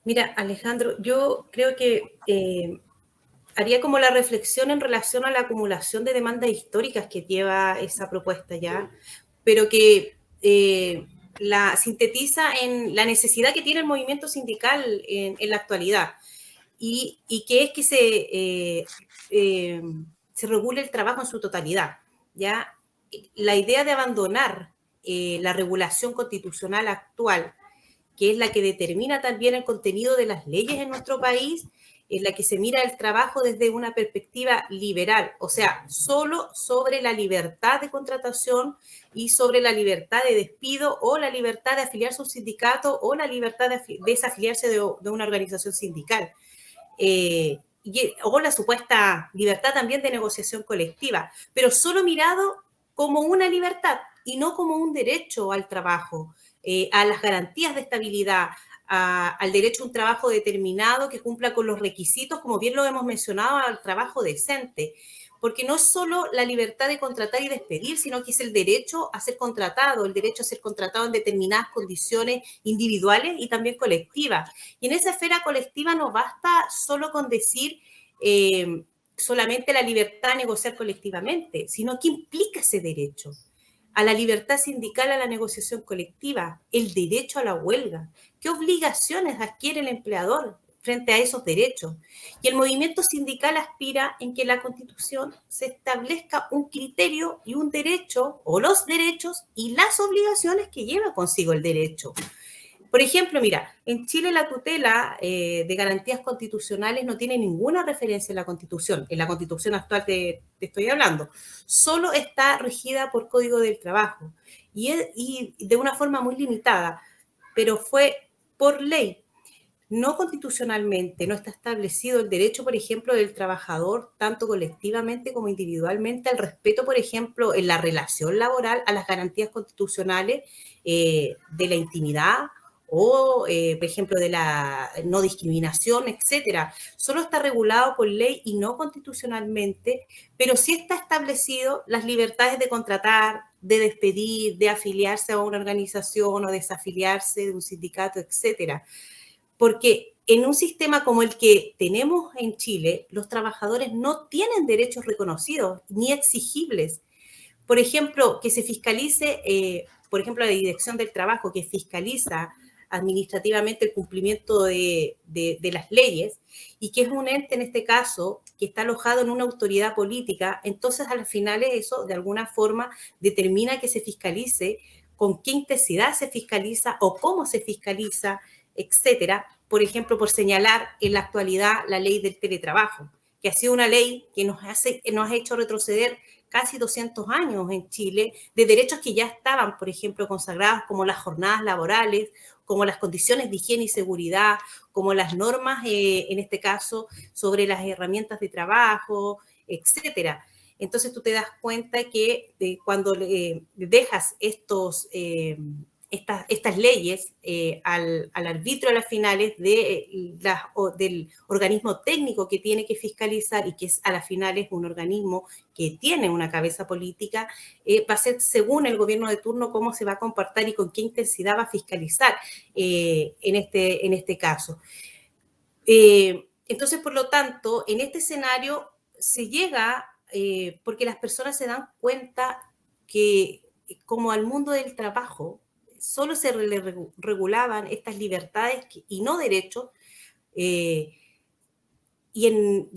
[SPEAKER 3] Mira, Alejandro, yo creo que haría como la reflexión en relación a la acumulación de demandas históricas que lleva esa propuesta ya, pero que la sintetiza en la necesidad que tiene el movimiento sindical en la actualidad, y que es que se regule el trabajo en su totalidad, ¿ya? La idea de abandonar la regulación constitucional actual, que es la que determina también el contenido de las leyes en nuestro país, en la que se mira el trabajo desde una perspectiva liberal, o sea, solo sobre la libertad de contratación y sobre la libertad de despido o la libertad de afiliarse a un sindicato o la libertad de desafiliarse de una organización sindical. O la supuesta libertad también de negociación colectiva, pero solo mirado como una libertad y no como un derecho al trabajo, a las garantías de estabilidad, al derecho a un trabajo determinado que cumpla con los requisitos, como bien lo hemos mencionado, al trabajo decente. Porque no es solo la libertad de contratar y despedir, sino que es el derecho a ser contratado, el derecho a ser contratado en determinadas condiciones individuales y también colectivas. Y en esa esfera colectiva no basta solo con decir solamente la libertad de negociar colectivamente, sino que implica ese derecho a la libertad sindical, a la negociación colectiva, el derecho a la huelga. ¿Qué obligaciones adquiere el empleador frente a esos derechos? Y el movimiento sindical aspira en que la Constitución se establezca un criterio y un derecho, o los derechos y las obligaciones que lleva consigo el derecho. Por ejemplo, mira, en Chile la tutela de garantías constitucionales no tiene ninguna referencia en la Constitución actual te estoy hablando, solo está regida por Código del Trabajo y de una forma muy limitada, pero fue por ley, no constitucionalmente. No está establecido el derecho, por ejemplo, del trabajador, tanto colectivamente como individualmente, al respeto, por ejemplo, en la relación laboral, a las garantías constitucionales de la intimidad, o, por ejemplo, de la no discriminación, etcétera. Solo está regulado por ley y no constitucionalmente, pero sí está establecido las libertades de contratar, de despedir, de afiliarse a una organización o desafiliarse de un sindicato, etcétera. Porque en un sistema como el que tenemos en Chile, los trabajadores no tienen derechos reconocidos ni exigibles. Por ejemplo, que se fiscalice, por ejemplo, la Dirección del Trabajo, que fiscaliza administrativamente el cumplimiento de las leyes, y que es un ente en este caso que está alojado en una autoridad política. Entonces, a las finales, eso de alguna forma determina que se fiscalice, con qué intensidad se fiscaliza o cómo se fiscaliza, etcétera. Por ejemplo, por señalar en la actualidad la ley del teletrabajo, que ha sido una ley que nos ha hecho retroceder casi 200 años en Chile, de derechos que ya estaban, por ejemplo, consagrados, como las jornadas laborales, como las condiciones de higiene y seguridad, como las normas, en este caso, sobre las herramientas de trabajo, etcétera. Entonces tú te das cuenta que cuando dejas estas leyes al arbitrio a las finales del organismo técnico que tiene que fiscalizar, y que es a las finales un organismo que tiene una cabeza política, va a ser según el gobierno de turno cómo se va a comportar y con qué intensidad va a fiscalizar en este caso. Entonces, por lo tanto, en este escenario se llega, porque las personas se dan cuenta que como al mundo del trabajo solo se regulaban estas libertades y no derechos, y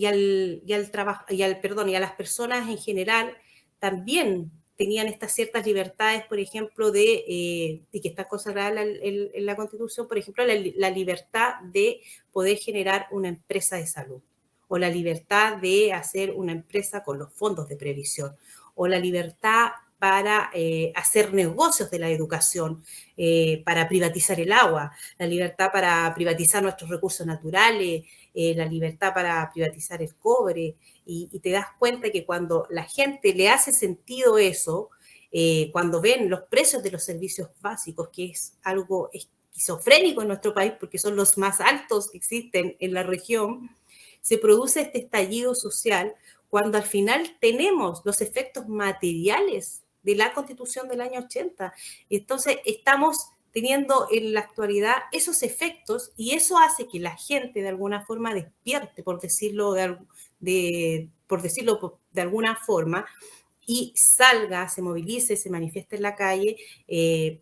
[SPEAKER 3] a las personas en general también tenían estas ciertas libertades, por ejemplo, y que está consagrada en la Constitución, por ejemplo, la libertad de poder generar una empresa de salud, o la libertad de hacer una empresa con los fondos de previsión, o la libertad para hacer negocios de la educación, para privatizar el agua, la libertad para privatizar nuestros recursos naturales, la libertad para privatizar el cobre. Y te das cuenta que cuando la gente le hace sentido eso, cuando ven los precios de los servicios básicos, que es algo esquizofrénico en nuestro país porque son los más altos que existen en la región, se produce este estallido social cuando al final tenemos los efectos materiales de la Constitución del año 80. Entonces, estamos teniendo en la actualidad esos efectos, y eso hace que la gente de alguna forma despierte, por decirlo de por decirlo de alguna forma, y salga, se movilice, se manifieste en la calle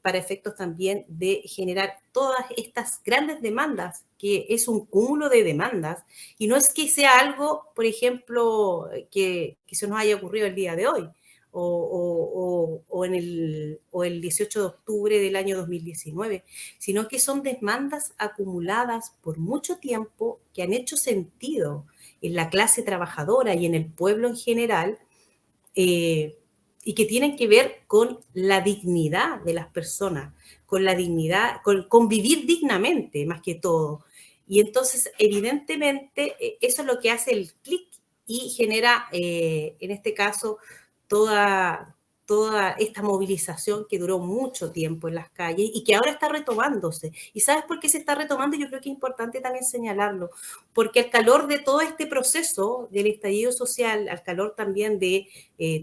[SPEAKER 3] para efectos también de generar todas estas grandes demandas, que es un cúmulo de demandas, y no es que sea algo, por ejemplo, que se nos haya ocurrido el día de hoy, o el 18 de octubre del año 2019, sino que son demandas acumuladas por mucho tiempo que han hecho sentido en la clase trabajadora y en el pueblo en general, y que tienen que ver con la dignidad de las personas, con la dignidad, con vivir dignamente más que todo. Y entonces, evidentemente, eso es lo que hace el clic y genera, en este caso, toda esta movilización que duró mucho tiempo en las calles y que ahora está retomándose. ¿Y sabes por qué se está retomando? Yo creo que es importante también señalarlo, porque al calor de todo este proceso del estallido social, al calor también de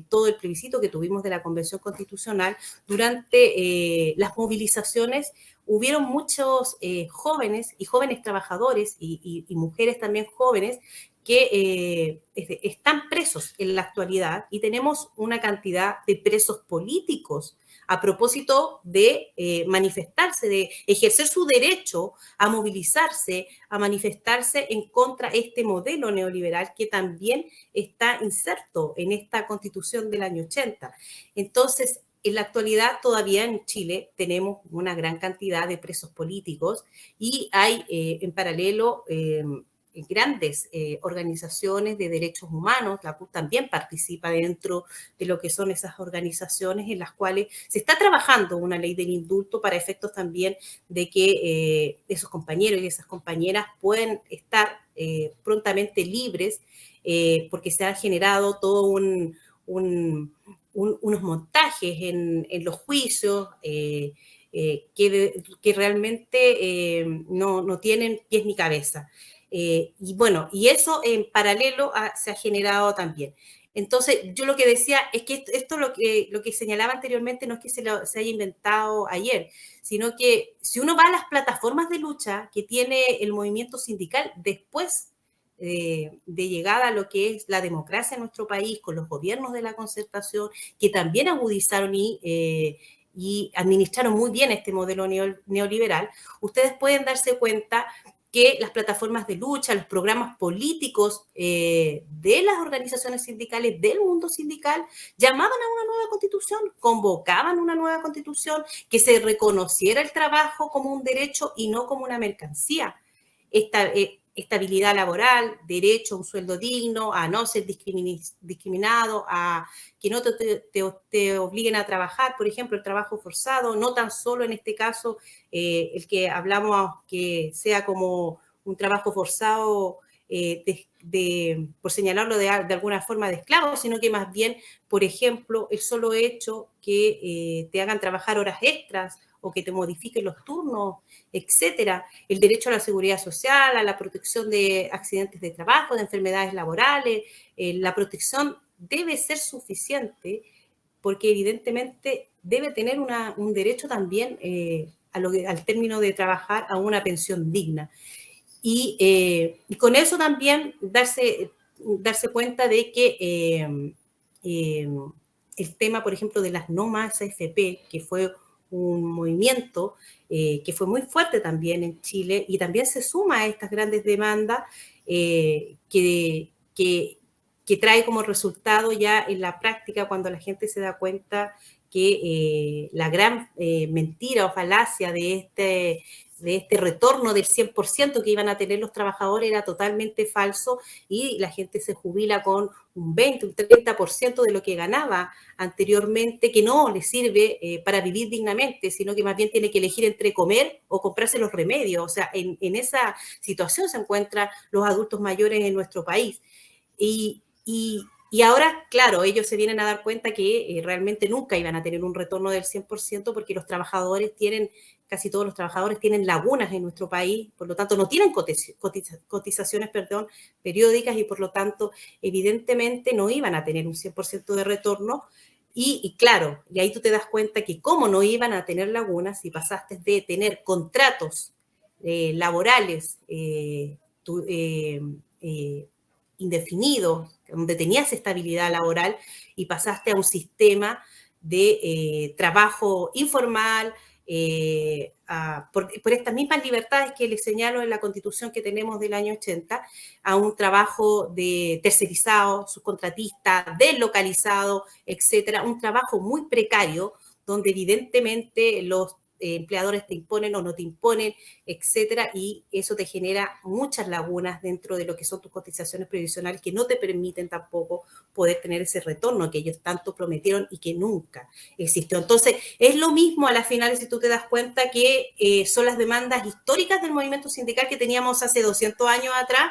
[SPEAKER 3] todo el plebiscito que tuvimos de la Convención Constitucional, durante las movilizaciones hubieron muchos jóvenes y jóvenes trabajadores y mujeres también jóvenes que están presos en la actualidad, y tenemos una cantidad de presos políticos a propósito de manifestarse, de ejercer su derecho a movilizarse, a manifestarse en contra de este modelo neoliberal que también está inserto en esta Constitución del año 80. Entonces, en la actualidad todavía en Chile tenemos una gran cantidad de presos políticos y hay en paralelo grandes organizaciones de derechos humanos. La CUT también participa dentro de lo que son esas organizaciones en las cuales se está trabajando una ley del indulto para efectos también de que esos compañeros y esas compañeras pueden estar prontamente libres, porque se ha generado todo unos montajes en los juicios que realmente no tienen pies ni cabeza. Y bueno, y eso en paralelo se ha generado también. Entonces, yo lo que decía es que esto lo que señalaba anteriormente no es que se haya inventado ayer, sino que si uno va a las plataformas de lucha que tiene el movimiento sindical después de llegada a lo que es la democracia en nuestro país, con los gobiernos de la concertación, que también agudizaron y administraron muy bien este modelo neoliberal, ustedes pueden darse cuenta que las plataformas de lucha, los programas políticos de las organizaciones sindicales, del mundo sindical, llamaban a una nueva constitución, convocaban una nueva constitución, que se reconociera el trabajo como un derecho y no como una mercancía. Estabilidad laboral, derecho a un sueldo digno, a no ser discriminado, a que no te obliguen a trabajar, por ejemplo, el trabajo forzado, no tan solo en este caso el que hablamos que sea como un trabajo forzado por señalarlo de alguna forma de esclavo, sino que más bien, por ejemplo, el solo hecho que te hagan trabajar horas extras o que te modifiquen los turnos, etcétera. El derecho a la seguridad social, a la protección de accidentes de trabajo, de enfermedades laborales, la protección debe ser suficiente porque evidentemente debe tener un derecho también al término de trabajar a una pensión digna. Y con eso también darse cuenta de que el tema, por ejemplo, de las no más AFP, que fue un movimiento que fue muy fuerte también en Chile y también se suma a estas grandes demandas que trae como resultado ya en la práctica, cuando la gente se da cuenta que la gran mentira o falacia de este retorno del 100% que iban a tener los trabajadores era totalmente falso, y la gente se jubila con un 20, un 30% de lo que ganaba anteriormente, que no le sirve para vivir dignamente, sino que más bien tiene que elegir entre comer o comprarse los remedios. O sea, en esa situación se encuentran los adultos mayores en nuestro país. Y ahora, claro, ellos se vienen a dar cuenta que realmente nunca iban a tener un retorno del 100%, porque los trabajadores casi todos los trabajadores tienen lagunas en nuestro país, por lo tanto no tienen cotizaciones periódicas, y por lo tanto evidentemente no iban a tener un 100% de retorno. Y claro, y ahí tú te das cuenta que cómo no iban a tener lagunas si pasaste de tener contratos laborales indefinidos, donde tenías estabilidad laboral, y pasaste a un sistema de trabajo informal, por estas mismas libertades que les señalo en la Constitución que tenemos del año 80, a un trabajo de tercerizado, subcontratista, deslocalizado, etcétera, un trabajo muy precario, donde evidentemente los empleadores te imponen o no te imponen, etcétera, y eso te genera muchas lagunas dentro de lo que son tus cotizaciones previsionales, que no te permiten tampoco poder tener ese retorno que ellos tanto prometieron y que nunca existió. Entonces, es lo mismo a las finales, si tú te das cuenta, que son las demandas históricas del movimiento sindical que teníamos hace 200 años atrás,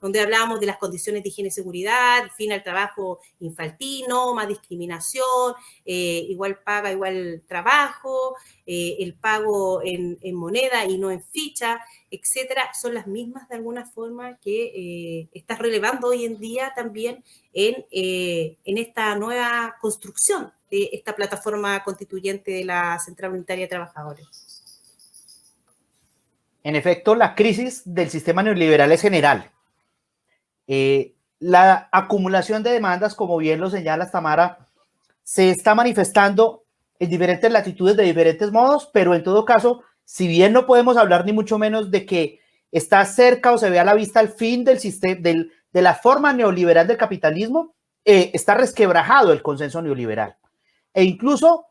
[SPEAKER 3] donde hablábamos de las condiciones de higiene y seguridad, fin al trabajo infantil, no más discriminación, igual paga, igual trabajo, el pago en moneda y no en ficha, etcétera, son las mismas de alguna forma que estás relevando hoy en día también en esta nueva construcción de esta plataforma constituyente de la Central Unitaria de Trabajadores.
[SPEAKER 1] En efecto, la crisis del sistema neoliberal es general. La acumulación de demandas, como bien lo señala Tamara, se está manifestando en diferentes latitudes de diferentes modos, pero en todo caso, si bien no podemos hablar ni mucho menos de que está cerca o se ve a la vista el fin del sistema, de la forma neoliberal del capitalismo, está resquebrajado el consenso neoliberal. E incluso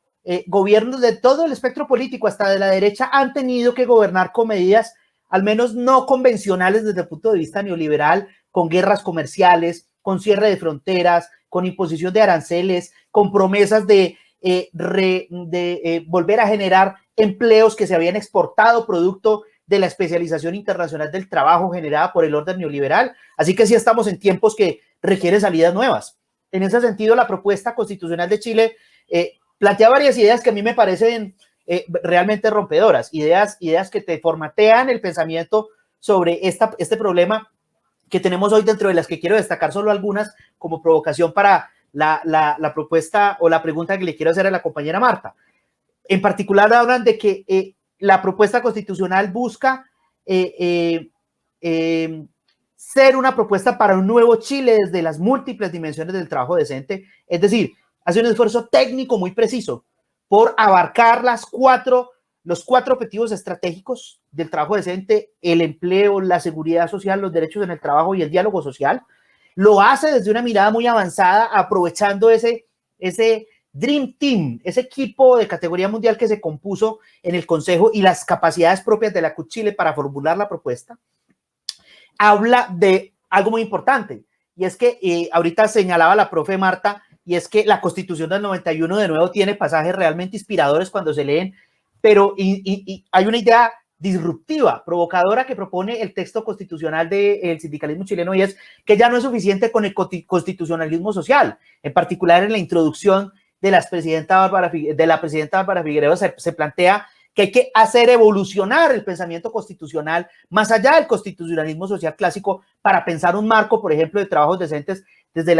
[SPEAKER 1] gobiernos de todo el espectro político, hasta de la derecha, han tenido que gobernar con medidas al menos no convencionales desde el punto de vista neoliberal, con guerras comerciales, con cierre de fronteras, con imposición de aranceles, con promesas de volver a generar empleos que se habían exportado producto de la especialización internacional del trabajo generada por el orden neoliberal. Así que sí estamos en tiempos que requieren salidas nuevas. En ese sentido, la propuesta constitucional de Chile plantea varias ideas que a mí me parecen realmente rompedoras, ideas que te formatean el pensamiento sobre este problema que tenemos hoy, dentro de las que quiero destacar solo algunas como provocación para la propuesta o la pregunta que le quiero hacer a la compañera Marta. En particular, hablan de que la propuesta constitucional busca ser una propuesta para un nuevo Chile desde las múltiples dimensiones del trabajo decente, es decir, hace un esfuerzo técnico muy preciso por abarcar los cuatro objetivos estratégicos del trabajo decente: el empleo, la seguridad social, los derechos en el trabajo y el diálogo social. Lo hace desde una mirada muy avanzada, aprovechando ese Dream Team, ese equipo de categoría mundial que se compuso en el Consejo y las capacidades propias de la CUT Chile para formular la propuesta. Habla de algo muy importante, y es que ahorita señalaba la profe Marta, y es que la Constitución del 91 de nuevo tiene pasajes realmente inspiradores cuando se leen, pero hay una idea disruptiva, provocadora, que propone el texto constitucional del sindicalismo chileno, y es que ya no es suficiente con el constitucionalismo social. En particular, en la introducción de la presidenta Bárbara Figueredo se plantea que hay que hacer evolucionar el pensamiento constitucional más allá del constitucionalismo social clásico para pensar un marco, por ejemplo, de trabajos decentes desde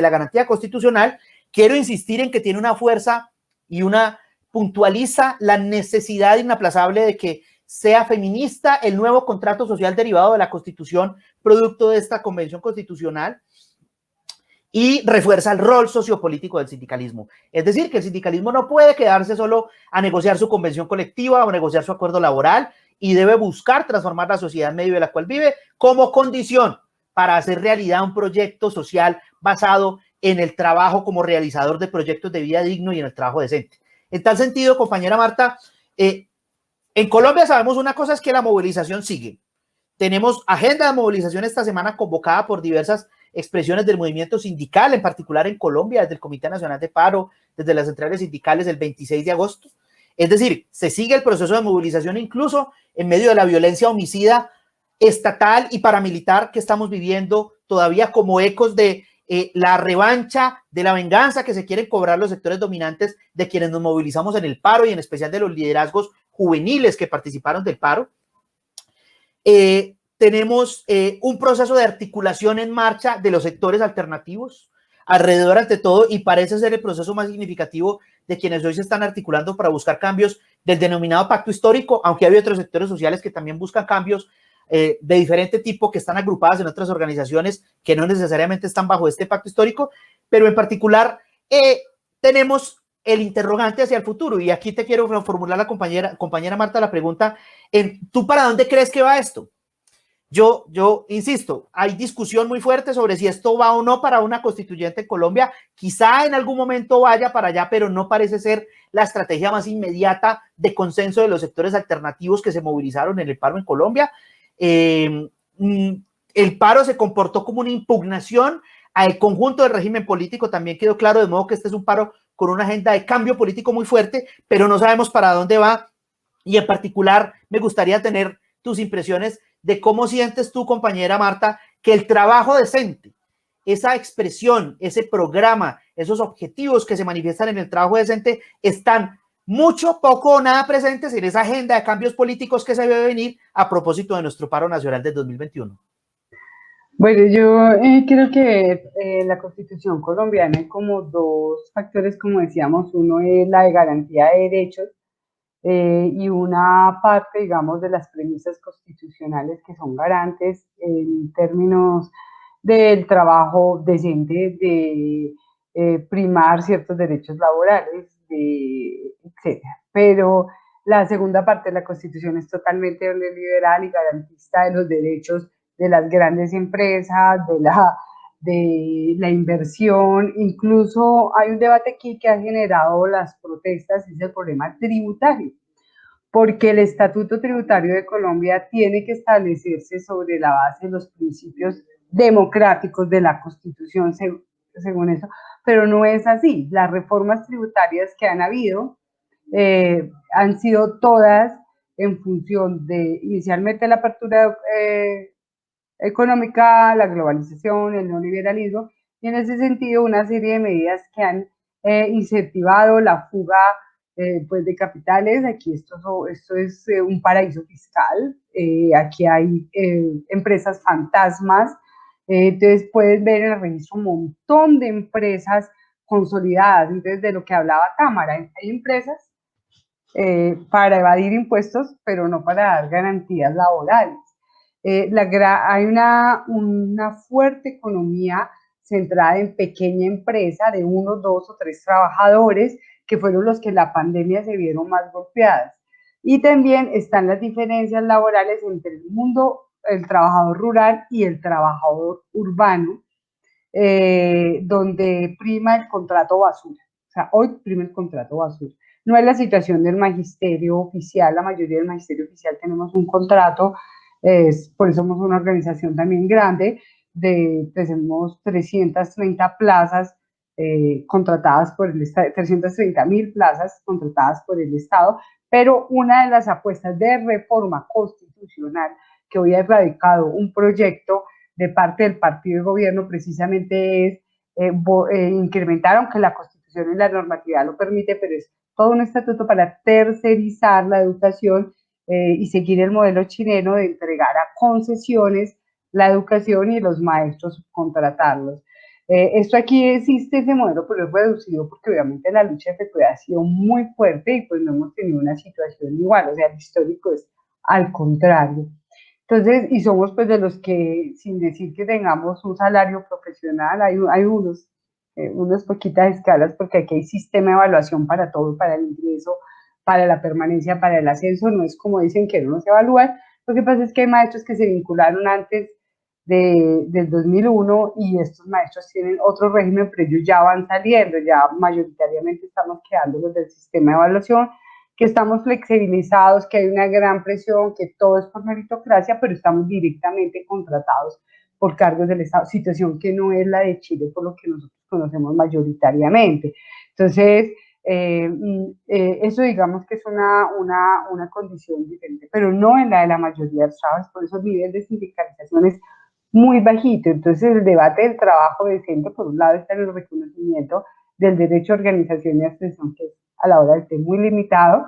[SPEAKER 1] la garantía constitucional. Quiero insistir en que tiene una fuerza y puntualiza la necesidad inaplazable de que sea feminista el nuevo contrato social derivado de la Constitución, producto de esta convención constitucional, y refuerza el rol sociopolítico del sindicalismo. Es decir, que el sindicalismo no puede quedarse solo a negociar su convención colectiva o negociar su acuerdo laboral, y debe buscar transformar la sociedad en medio de la cual vive como condición para hacer realidad un proyecto social basado en el trabajo como realizador de proyectos de vida digno y en el trabajo decente. En tal sentido, compañera Marta, en Colombia sabemos una cosa, es que la movilización sigue. Tenemos agenda de movilización esta semana convocada por diversas expresiones del movimiento sindical, en particular en Colombia, desde el Comité Nacional de Paro, desde las centrales sindicales, el 26 de agosto. Es decir, se sigue el proceso de movilización incluso en medio de la violencia homicida estatal y paramilitar que estamos viviendo todavía como ecos de la revancha, de la venganza que se quieren cobrar los sectores dominantes de quienes nos movilizamos en el paro, y en especial de los liderazgos juveniles que participaron del paro. Tenemos un proceso de articulación en marcha de los sectores alternativos alrededor, ante todo, y parece ser el proceso más significativo de quienes hoy se están articulando para buscar cambios del denominado pacto histórico, aunque hay otros sectores sociales que también buscan cambios de diferente tipo que están agrupadas en otras organizaciones que no necesariamente están bajo este pacto histórico, pero en particular tenemos el interrogante hacia el futuro. Y aquí te quiero formular la compañera Marta la pregunta, ¿tú para dónde crees que va esto? Yo insisto, hay discusión muy fuerte sobre si esto va o no para una constituyente en Colombia. Quizá en algún momento vaya para allá, pero no parece ser la estrategia más inmediata de consenso de los sectores alternativos que se movilizaron en el paro en Colombia. El paro se comportó como una impugnación al conjunto del régimen político, también quedó claro, de modo que este es un paro con una agenda de cambio político muy fuerte, pero no sabemos para dónde va. Y en particular me gustaría tener tus impresiones de cómo sientes tú, compañera Marta, que el trabajo decente, esa expresión, ese programa, esos objetivos que se manifiestan en el trabajo decente están mucho, poco o nada presentes en esa agenda de cambios políticos que se debe venir a propósito de nuestro paro nacional del 2021.
[SPEAKER 4] Bueno, yo creo que la Constitución colombiana hay como dos factores, como decíamos, uno es la de garantía de derechos, y una parte, digamos, de las premisas constitucionales que son garantes en términos del trabajo decente, de primar ciertos derechos laborales, etc. Pero la segunda parte de la Constitución es totalmente liberal y garantista de los derechos de las grandes empresas, de la inversión. Incluso hay un debate aquí que ha generado las protestas, es el problema tributario, porque el Estatuto Tributario de Colombia tiene que establecerse sobre la base de los principios democráticos de la Constitución, según eso, pero no es así. Las reformas tributarias que han habido han sido todas en función de, inicialmente, la apertura económica, la globalización, el neoliberalismo, y en ese sentido una serie de medidas que han incentivado la fuga pues de capitales. Aquí esto es un paraíso fiscal, aquí hay empresas fantasmas, entonces puedes ver en el registro un montón de empresas consolidadas. Entonces, de lo que hablaba Cámara, hay empresas para evadir impuestos, pero no para dar garantías laborales. Hay una fuerte economía centrada en pequeña empresa de 1, 2 o 3 trabajadores, que fueron los que en la pandemia se vieron más golpeadas. Y también están las diferencias laborales entre el trabajador rural y el trabajador urbano, donde prima el contrato basura. O sea, hoy prima el contrato basura. No es la situación del magisterio oficial. La mayoría del magisterio oficial tenemos un contrato, por eso somos una organización también grande, tenemos 330 plazas contratadas por el Estado, 330.000 plazas contratadas por el Estado, pero una de las apuestas de reforma constitucional que hoy ha radicado un proyecto de parte del partido de gobierno precisamente es incrementar, aunque la Constitución y la normatividad lo permite, pero es todo un estatuto para tercerizar la educación y seguir el modelo chileno de entregar a concesiones la educación y los maestros contratarlos. Esto aquí existe ese modelo, pero es reducido porque obviamente la lucha de efectividad ha sido muy fuerte y pues no hemos tenido una situación igual, o sea, el histórico es al contrario. Entonces, y somos pues de los que, sin decir que tengamos un salario profesional, hay unas poquitas escalas, porque aquí hay sistema de evaluación para todo, para el ingreso, para la permanencia, para el ascenso. No es como dicen que no se evalúan. Lo que pasa es que hay maestros que se vincularon antes del 2001 y estos maestros tienen otro régimen, pero ellos ya van saliendo, ya mayoritariamente estamos quedándonos del sistema de evaluación, que estamos flexibilizados, que hay una gran presión, que todo es por meritocracia, pero estamos directamente contratados por cargos del Estado, situación que no es la de Chile, por lo que nosotros conocemos mayoritariamente. Entonces, eso digamos que es una condición diferente, pero no en la de la mayoría de los trabajos, por eso el nivel de sindicalización es muy bajito. Entonces, el debate del trabajo decente, por un lado, está en el reconocimiento del derecho a organización y a expresión, que es a la hora de ser muy limitado,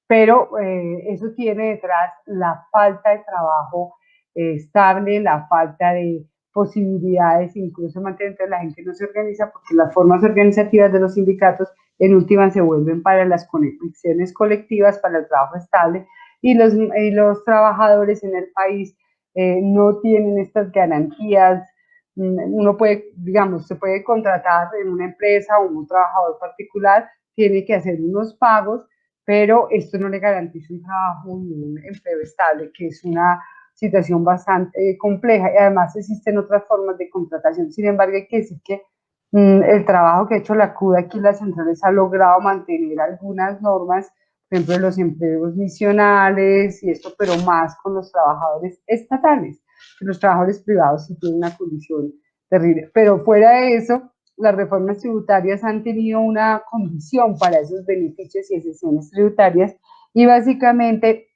[SPEAKER 4] pero eso tiene detrás la falta de trabajo estable, la falta de posibilidades, incluso mantener la gente no se organiza, porque las formas organizativas de los sindicatos en última se vuelven para las conexiones colectivas, para el trabajo estable, y los trabajadores en el país no tienen estas garantías. Uno puede, digamos, se puede contratar en una empresa o un trabajador particular, tiene que hacer unos pagos, pero esto no le garantiza un trabajo ni un empleo estable, que es una situación bastante compleja, y además existen otras formas de contratación. Sin embargo, hay que decir que el trabajo que ha hecho la CUDA aquí en las centrales ha logrado mantener algunas normas, por ejemplo, los empleos misionales y esto, pero más con los trabajadores estatales. Los trabajadores privados sí tienen una condición terrible. Pero fuera de eso, las reformas tributarias han tenido una condición para esos beneficios y exenciones tributarias, y básicamente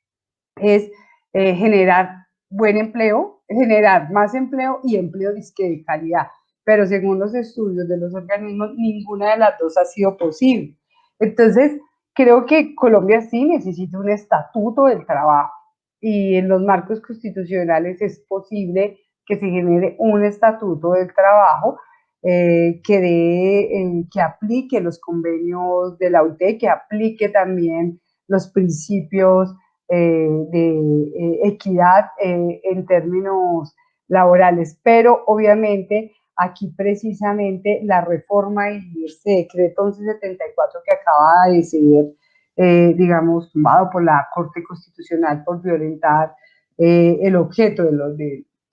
[SPEAKER 4] es generar buen empleo, generar más empleo y empleo de calidad. Pero según los estudios de los organismos, ninguna de las dos ha sido posible. Entonces, creo que Colombia sí necesita un estatuto del trabajo, y en los marcos constitucionales es posible que se genere un estatuto del trabajo que aplique los convenios de la OIT, que aplique también los principios de equidad en términos laborales. Pero obviamente aquí precisamente la reforma y este decreto 1174 que acaba de ser, digamos, tumbado por la Corte Constitucional por violentar el objeto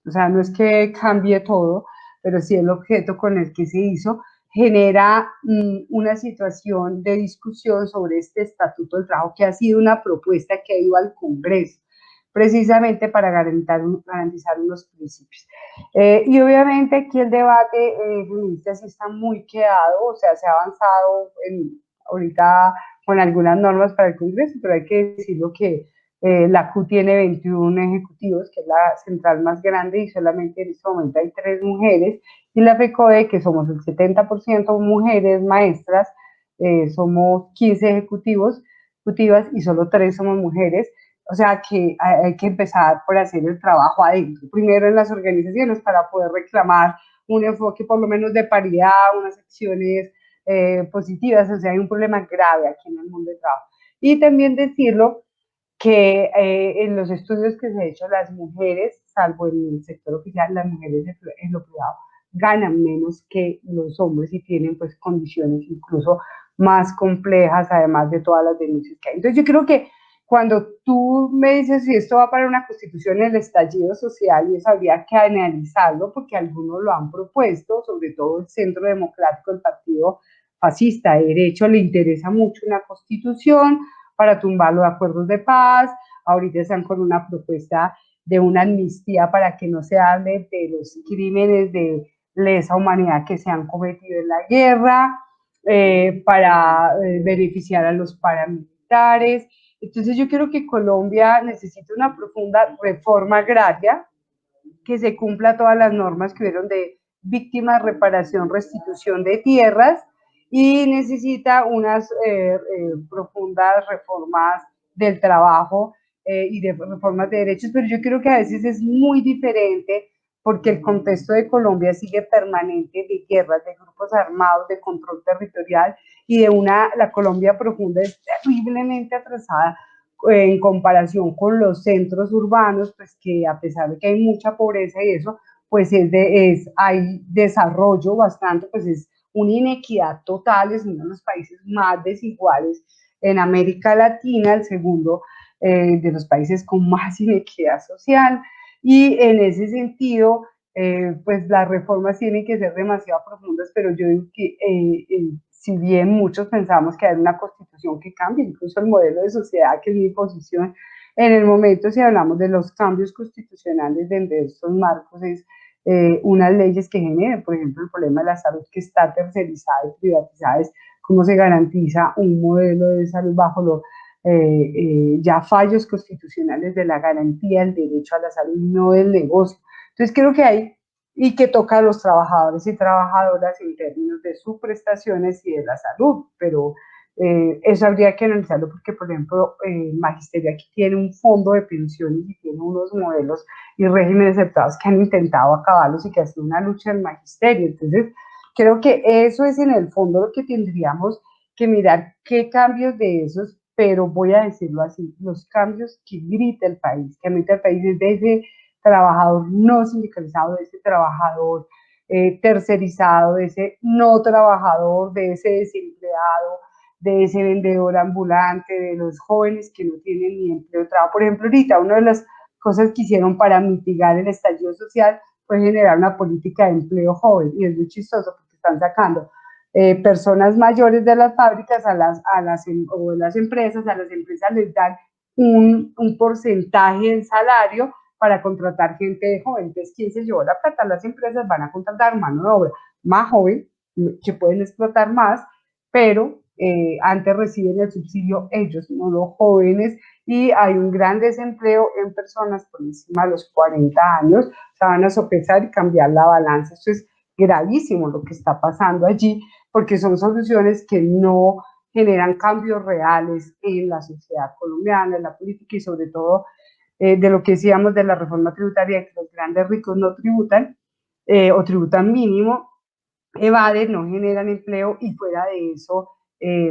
[SPEAKER 4] o sea, no es que cambie todo, pero sí el objeto con el que se hizo, genera una situación de discusión sobre este estatuto del trabajo, que ha sido una propuesta que ha ido al Congreso, precisamente para garantizar unos principios. Y obviamente aquí el debate feminista sí está muy quedado, o sea, se ha avanzado ahorita con algunas normas para el Congreso, pero hay que decirlo que la CU tiene 21 ejecutivos, que es la central más grande, y solamente en este momento hay 3 mujeres, y la FECODE, que somos el 70% mujeres maestras, somos 15 ejecutivas y solo 3 somos mujeres. O sea que hay que empezar por hacer el trabajo adentro, primero en las organizaciones, para poder reclamar un enfoque por lo menos de paridad, unas acciones positivas. O sea, hay un problema grave aquí en el mundo del trabajo. Y también decirlo que en los estudios que se han hecho, las mujeres, salvo en el sector oficial, las mujeres en lo privado ganan menos que los hombres y tienen pues condiciones incluso más complejas, además de todas las denuncias que hay. Entonces yo creo que cuando tú me dices si esto va para una constitución, el estallido social, y eso habría que analizarlo, porque algunos lo han propuesto, sobre todo el Centro Democrático, el partido fascista de derecho, le interesa mucho una constitución para tumbar los acuerdos de paz. Ahorita están con una propuesta de una amnistía para que no se hable de los crímenes de lesa humanidad que se han cometido en la guerra, para beneficiar a los paramilitares. Entonces yo creo que Colombia necesita una profunda reforma agraria, que se cumpla todas las normas que hubieron de víctimas, reparación, restitución de tierras, y necesita unas profundas reformas del trabajo y de reformas de derechos. Pero yo creo que a veces es muy diferente, porque el contexto de Colombia sigue permanente de guerras, de grupos armados, de control territorial, y la Colombia profunda es terriblemente atrasada en comparación con los centros urbanos, pues que a pesar de que hay mucha pobreza y eso, pues hay desarrollo bastante, pues es una inequidad total, es uno de los países más desiguales en América Latina, el segundo de los países con más inequidad social, y en ese sentido, pues las reformas tienen que ser demasiado profundas, pero yo digo que si bien muchos pensamos que hay una constitución que cambie incluso el modelo de sociedad, que es mi posición, en el momento, si hablamos de los cambios constitucionales dentro de estos marcos, es unas leyes que generen, por ejemplo, el problema de la salud, que está tercerizada y privatizada, es cómo se garantiza un modelo de salud bajo los ya fallos constitucionales de la garantía del derecho a la salud, no del negocio. Entonces creo que hay, y que toca a los trabajadores y trabajadoras en términos de sus prestaciones y de la salud, pero eso habría que analizarlo, porque, por ejemplo, el magisterio aquí tiene un fondo de pensiones y tiene unos modelos y regímenes aceptados que han intentado acabarlos, y que ha sido una lucha del magisterio. Entonces, creo que eso es en el fondo lo que tendríamos que mirar, qué cambios de esos, pero voy a decirlo así, los cambios que grita el país, es de ese trabajador no sindicalizado, de ese trabajador tercerizado, de ese no trabajador, de ese desempleado, de ese vendedor ambulante, de los jóvenes que no tienen ni empleo de trabajo. Por ejemplo, ahorita una de las cosas que hicieron para mitigar el estallido social fue generar una política de empleo joven, y es muy chistoso porque están sacando personas mayores de las fábricas o de las empresas, a las empresas les dan un porcentaje del salario para contratar gente joven. Entonces, ¿quién se llevó la plata? Las empresas van a contratar mano de obra más joven, que pueden explotar más, pero antes reciben el subsidio ellos, no los jóvenes, y hay un gran desempleo en personas por encima de los 40 años. O sea, van a sopesar y cambiar la balanza. Esto es gravísimo lo que está pasando allí, porque son soluciones que no generan cambios reales en la sociedad colombiana, en la política y sobre todo de lo que decíamos de la reforma tributaria, que los grandes ricos no tributan o tributan mínimo, evaden, no generan empleo y fuera de eso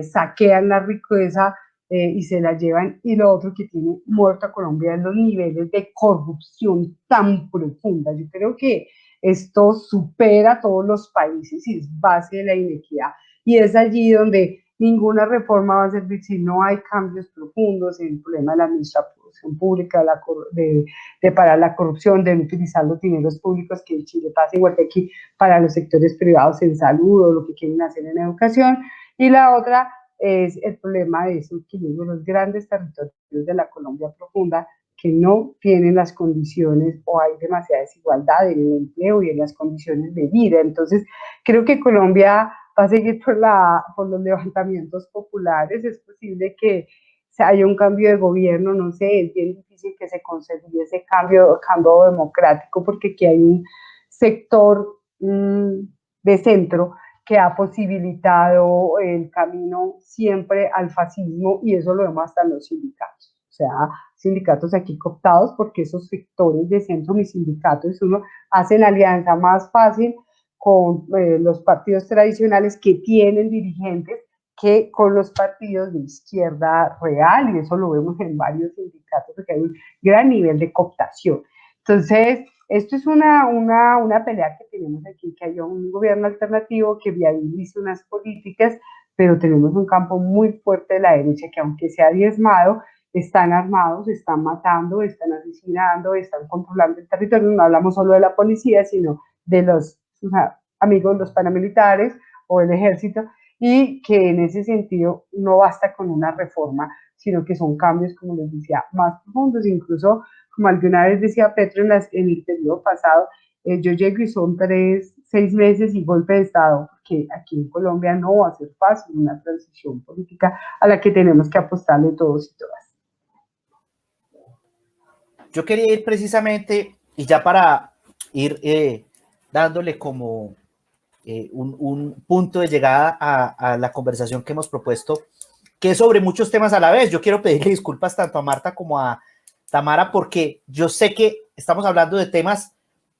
[SPEAKER 4] saquean la riqueza y se la llevan. Y lo otro que tiene muerto a Colombia es los niveles de corrupción tan profunda. Yo creo que esto supera a todos los países y es base de la inequidad. Y es allí donde ninguna reforma va a servir si no hay cambios profundos en el problema de la administración pública, de parar la corrupción, de utilizar los dineros públicos, que en Chile pasa igual que aquí, para los sectores privados en salud o lo que quieren hacer en educación. Y la otra es el problema de esos que los grandes territorios de la Colombia profunda, que no tienen las condiciones o hay demasiada desigualdad en el empleo y en las condiciones de vida. Entonces, creo que Colombia va a seguir por los levantamientos populares. Es posible que haya un cambio de gobierno, no sé, es bien difícil que se consolide ese cambio democrático, porque aquí hay un sector de centro que ha posibilitado el camino siempre al fascismo, y eso lo vemos hasta en los sindicatos. O sea, sindicatos aquí cooptados porque esos sectores de centro, mis sindicatos, uno hacen alianza más fácil con los partidos tradicionales que tienen dirigentes que con los partidos de izquierda real, y eso lo vemos en varios sindicatos, porque hay un gran nivel de cooptación. Entonces, esto es una pelea que tenemos aquí, que haya un gobierno alternativo que viabilice unas políticas, pero tenemos un campo muy fuerte de la derecha que, aunque se ha diezmado, están armados, están matando, están asesinando, están controlando el territorio. No hablamos solo de la policía, sino de los amigos, los paramilitares o el ejército, y que en ese sentido no basta con una reforma, sino que son cambios, como les decía, más profundos. Incluso, como alguna vez decía Petro en el periodo pasado, yo llego y son 6 meses y golpe de Estado, porque aquí en Colombia no va a ser fácil una transición política a la que tenemos que apostarle todos y todas.
[SPEAKER 1] Yo quería ir precisamente, y ya para ir dándole como un punto de llegada a la conversación que hemos propuesto, que es sobre muchos temas a la vez. Yo quiero pedirle disculpas tanto a Marta como a Tamara, porque yo sé que estamos hablando de temas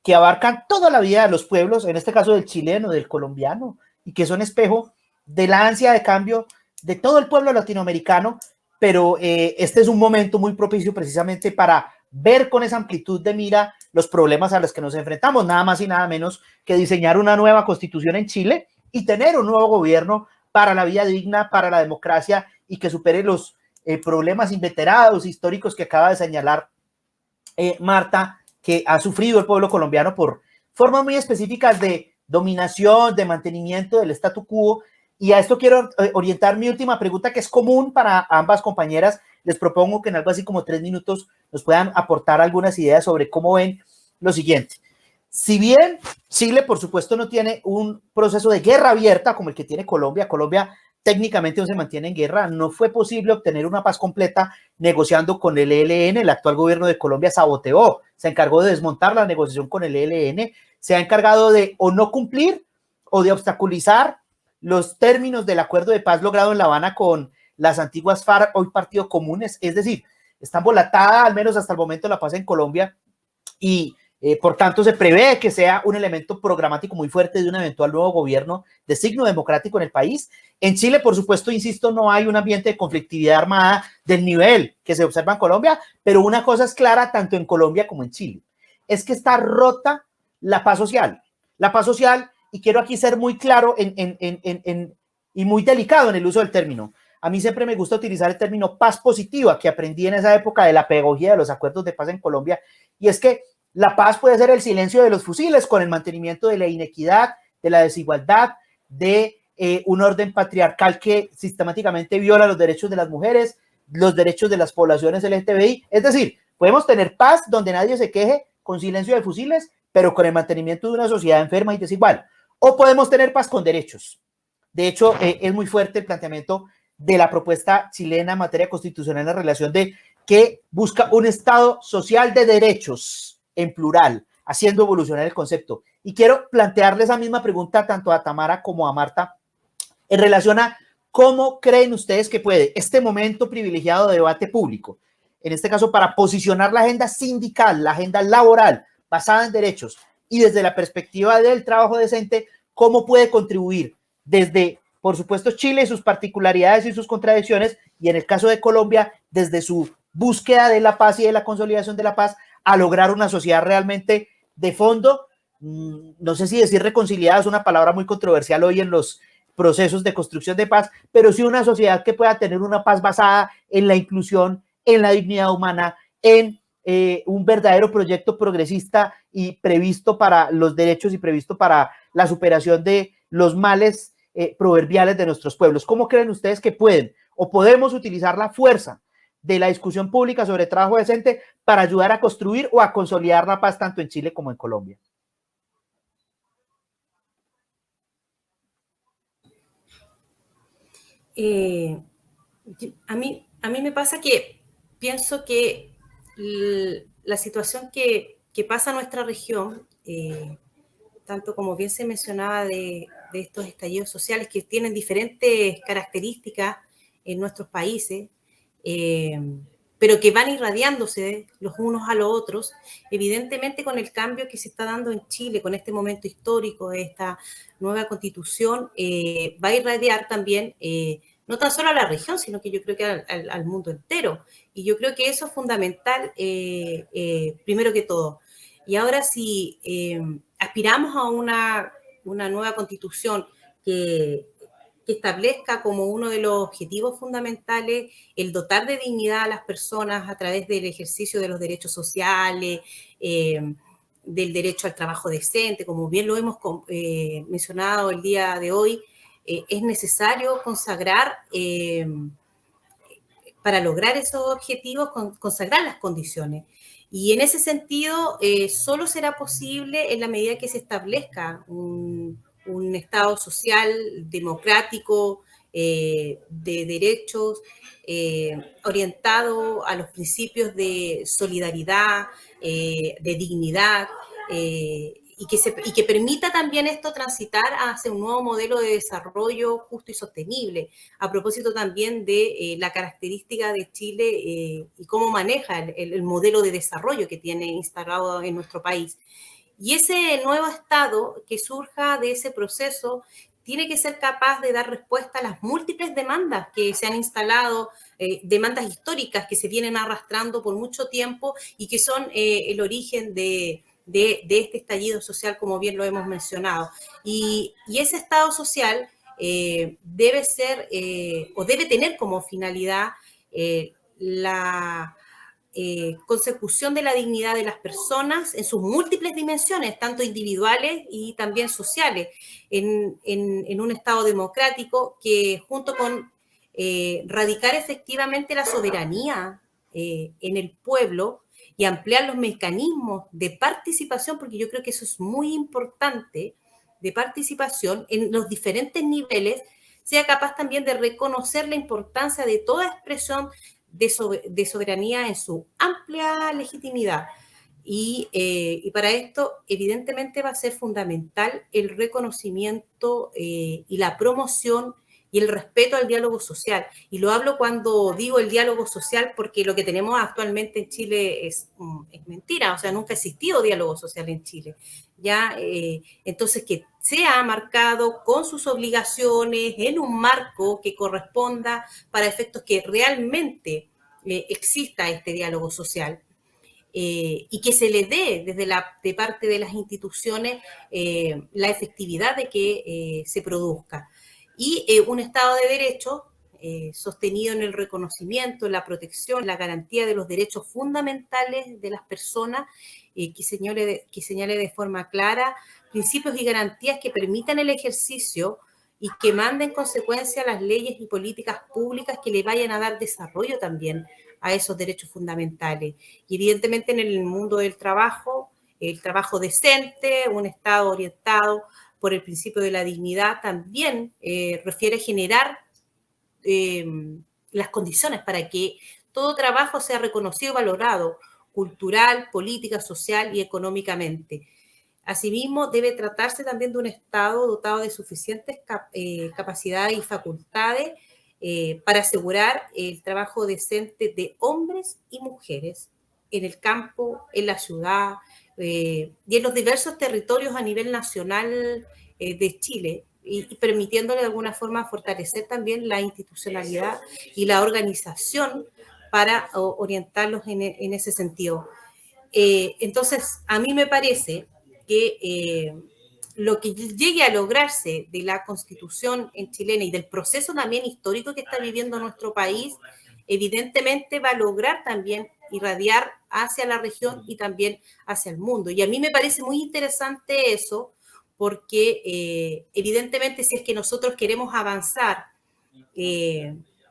[SPEAKER 1] que abarcan toda la vida de los pueblos, en este caso del chileno, del colombiano, y que son espejo de la ansia de cambio de todo el pueblo latinoamericano, pero este es un momento muy propicio precisamente para ver con esa amplitud de mira los problemas a los que nos enfrentamos, nada más y nada menos que diseñar una nueva constitución en Chile y tener un nuevo gobierno para la vida digna, para la democracia, y que supere los problemas inveterados, históricos que acaba de señalar Marta, que ha sufrido el pueblo colombiano por formas muy específicas de dominación, de mantenimiento del statu quo. Y a esto quiero orientar mi última pregunta, que es común para ambas compañeras. Les propongo que en algo así como 3 minutos nos puedan aportar algunas ideas sobre cómo ven lo siguiente. Si bien Chile, por supuesto, no tiene un proceso de guerra abierta como el que tiene Colombia, Colombia técnicamente no se mantiene en guerra, no fue posible obtener una paz completa negociando con el ELN. El actual gobierno de Colombia saboteó, se encargó de desmontar la negociación con el ELN, se ha encargado de o no cumplir o de obstaculizar los términos del acuerdo de paz logrado en La Habana con las antiguas FARC, hoy Partido Comunes. Es decir, está embolatada al menos hasta el momento la paz en Colombia, y por tanto se prevé que sea un elemento programático muy fuerte de un eventual nuevo gobierno de signo democrático en el país. En Chile, por supuesto, insisto, no hay un ambiente de conflictividad armada del nivel que se observa en Colombia, pero una cosa es clara tanto en Colombia como en Chile. es que está rota la paz social. La paz social, y quiero aquí ser muy claro y muy delicado en el uso del término. A mí siempre me gusta utilizar el término paz positiva, que aprendí en esa época de la pedagogía de los acuerdos de paz en Colombia, y es que la paz puede ser el silencio de los fusiles con el mantenimiento de la inequidad, de la desigualdad, de un orden patriarcal que sistemáticamente viola los derechos de las mujeres, los derechos de las poblaciones LGTBI. Es decir, podemos tener paz donde nadie se queje con silencio de fusiles, pero con el mantenimiento de una sociedad enferma y desigual. O podemos tener paz con derechos. De hecho, es muy fuerte el planteamiento de la propuesta chilena en materia constitucional en la relación de que busca un Estado social de derechos en plural, haciendo evolucionar el concepto. Y quiero plantearle esa misma pregunta tanto a Tamara como a Marta en relación a cómo creen ustedes que puede este momento privilegiado de debate público, en este caso para posicionar la agenda sindical, la agenda laboral basada en derechos y desde la perspectiva del trabajo decente, cómo puede contribuir desde, por supuesto, Chile y sus particularidades y sus contradicciones, y en el caso de Colombia, desde su búsqueda de la paz y de la consolidación de la paz, a lograr una sociedad realmente de fondo. No sé si decir reconciliada es una palabra muy controversial hoy en los procesos de construcción de paz, pero sí una sociedad que pueda tener una paz basada en la inclusión, en la dignidad humana, en un verdadero proyecto progresista y previsto para los derechos y previsto para la superación de los males proverbiales de nuestros pueblos. ¿Cómo creen ustedes que pueden o podemos utilizar la fuerza de la discusión pública sobre trabajo decente para ayudar a construir o a consolidar la paz tanto en Chile como en Colombia?
[SPEAKER 3] A mí me pasa que pienso que la situación que pasa en nuestra región, tanto como bien se mencionaba de estos estallidos sociales que tienen diferentes características en nuestros países, pero que van irradiándose los unos a los otros, evidentemente con el cambio que se está dando en Chile, con este momento histórico de esta nueva constitución, va a irradiar también no tan solo a la región, sino que yo creo que al mundo entero. Y yo creo que eso es fundamental, primero que todo. Y ahora si aspiramos a una nueva constitución que establezca como uno de los objetivos fundamentales el dotar de dignidad a las personas a través del ejercicio de los derechos sociales, del derecho al trabajo decente, como bien lo hemos mencionado el día de hoy, es necesario consagrar, para lograr esos objetivos, consagrar las condiciones. Y en ese sentido, solo será posible en la medida que se establezca un Estado social, democrático, de derechos, orientado a los principios de solidaridad, de dignidad, y que permita también esto transitar hacia un nuevo modelo de desarrollo justo y sostenible. A propósito también de la característica de Chile y cómo maneja el modelo de desarrollo que tiene instalado en nuestro país. Y ese nuevo Estado que surja de ese proceso tiene que ser capaz de dar respuesta a las múltiples demandas que se han instalado, demandas históricas que se vienen arrastrando por mucho tiempo y que son el origen de este estallido social, como bien lo hemos mencionado. Y ese Estado social debe ser o debe tener como finalidad la consecución de la dignidad de las personas en sus múltiples dimensiones, tanto individuales y también sociales, en un Estado democrático que junto con radicar efectivamente la soberanía en el pueblo y ampliar los mecanismos de participación, porque yo creo que eso es muy importante, de participación en los diferentes niveles, sea capaz también de reconocer la importancia de toda expresión de soberanía en su amplia legitimidad. Y para esto, evidentemente, va a ser fundamental el reconocimiento y la promoción y el respeto al diálogo social. Y lo hablo cuando digo el diálogo social porque lo que tenemos actualmente en Chile es mentira, o sea, nunca ha existido diálogo social en Chile. ¿Ya? Entonces, que sea marcado con sus obligaciones en un marco que corresponda para efectos que realmente exista este diálogo social. y que se le dé de parte de las instituciones la efectividad de que se produzca. Y un Estado de Derecho sostenido en el reconocimiento, en la protección, en la garantía de los derechos fundamentales de las personas, que señale de forma clara principios y garantías que permitan el ejercicio y que manden consecuencia las leyes y políticas públicas que le vayan a dar desarrollo también a esos derechos fundamentales. Y evidentemente en el mundo del trabajo, el trabajo decente, un Estado orientado por el principio de la dignidad, también refiere a generar las condiciones para que todo trabajo sea reconocido y valorado, cultural, política, social y económicamente. Asimismo, debe tratarse también de un Estado dotado de suficientes capacidades y facultades para asegurar el trabajo decente de hombres y mujeres en el campo, en la ciudad y en los diversos territorios a nivel nacional de Chile, y permitiéndole de alguna forma fortalecer también la institucionalidad y la organización para orientarlos en ese sentido. Entonces, a mí me parece que lo que llegue a lograrse de la Constitución en chilena y del proceso también histórico que está viviendo nuestro país, evidentemente va a lograr también irradiar hacia la región y también hacia el mundo. Y a mí me parece muy interesante eso, porque evidentemente si es que nosotros queremos avanzar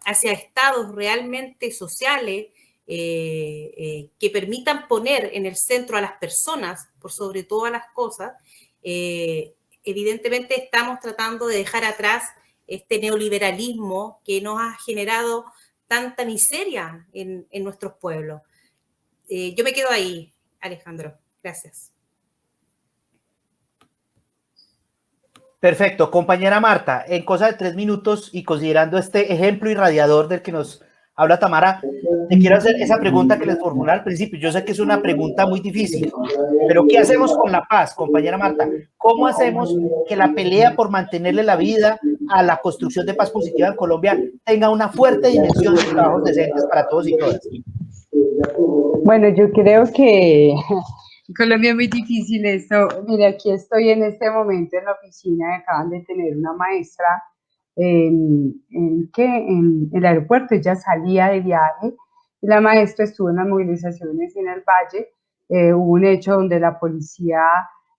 [SPEAKER 3] hacia estados realmente sociales, que permitan poner en el centro a las personas por sobre todas las cosas, evidentemente estamos tratando de dejar atrás este neoliberalismo que nos ha generado tanta miseria en nuestros pueblos. Yo me quedo ahí, Alejandro. Gracias.
[SPEAKER 1] Perfecto, compañera Marta, en cosa de 3 minutos y considerando este ejemplo irradiador del que nos habla Tamara, te quiero hacer esa pregunta que les formulé al principio. Yo sé que es una pregunta muy difícil, pero ¿qué hacemos con la paz, compañera Marta? ¿Cómo hacemos que la pelea por mantenerle la vida a la construcción de paz positiva en Colombia tenga una fuerte dimensión de trabajos decentes para todos y todas?
[SPEAKER 4] Bueno, yo creo que en Colombia es muy difícil esto. Mire, aquí estoy en este momento en la oficina, acaban de tener una maestra en el aeropuerto, ella salía de viaje, y la maestra estuvo en las movilizaciones en el Valle. Hubo un hecho donde la policía,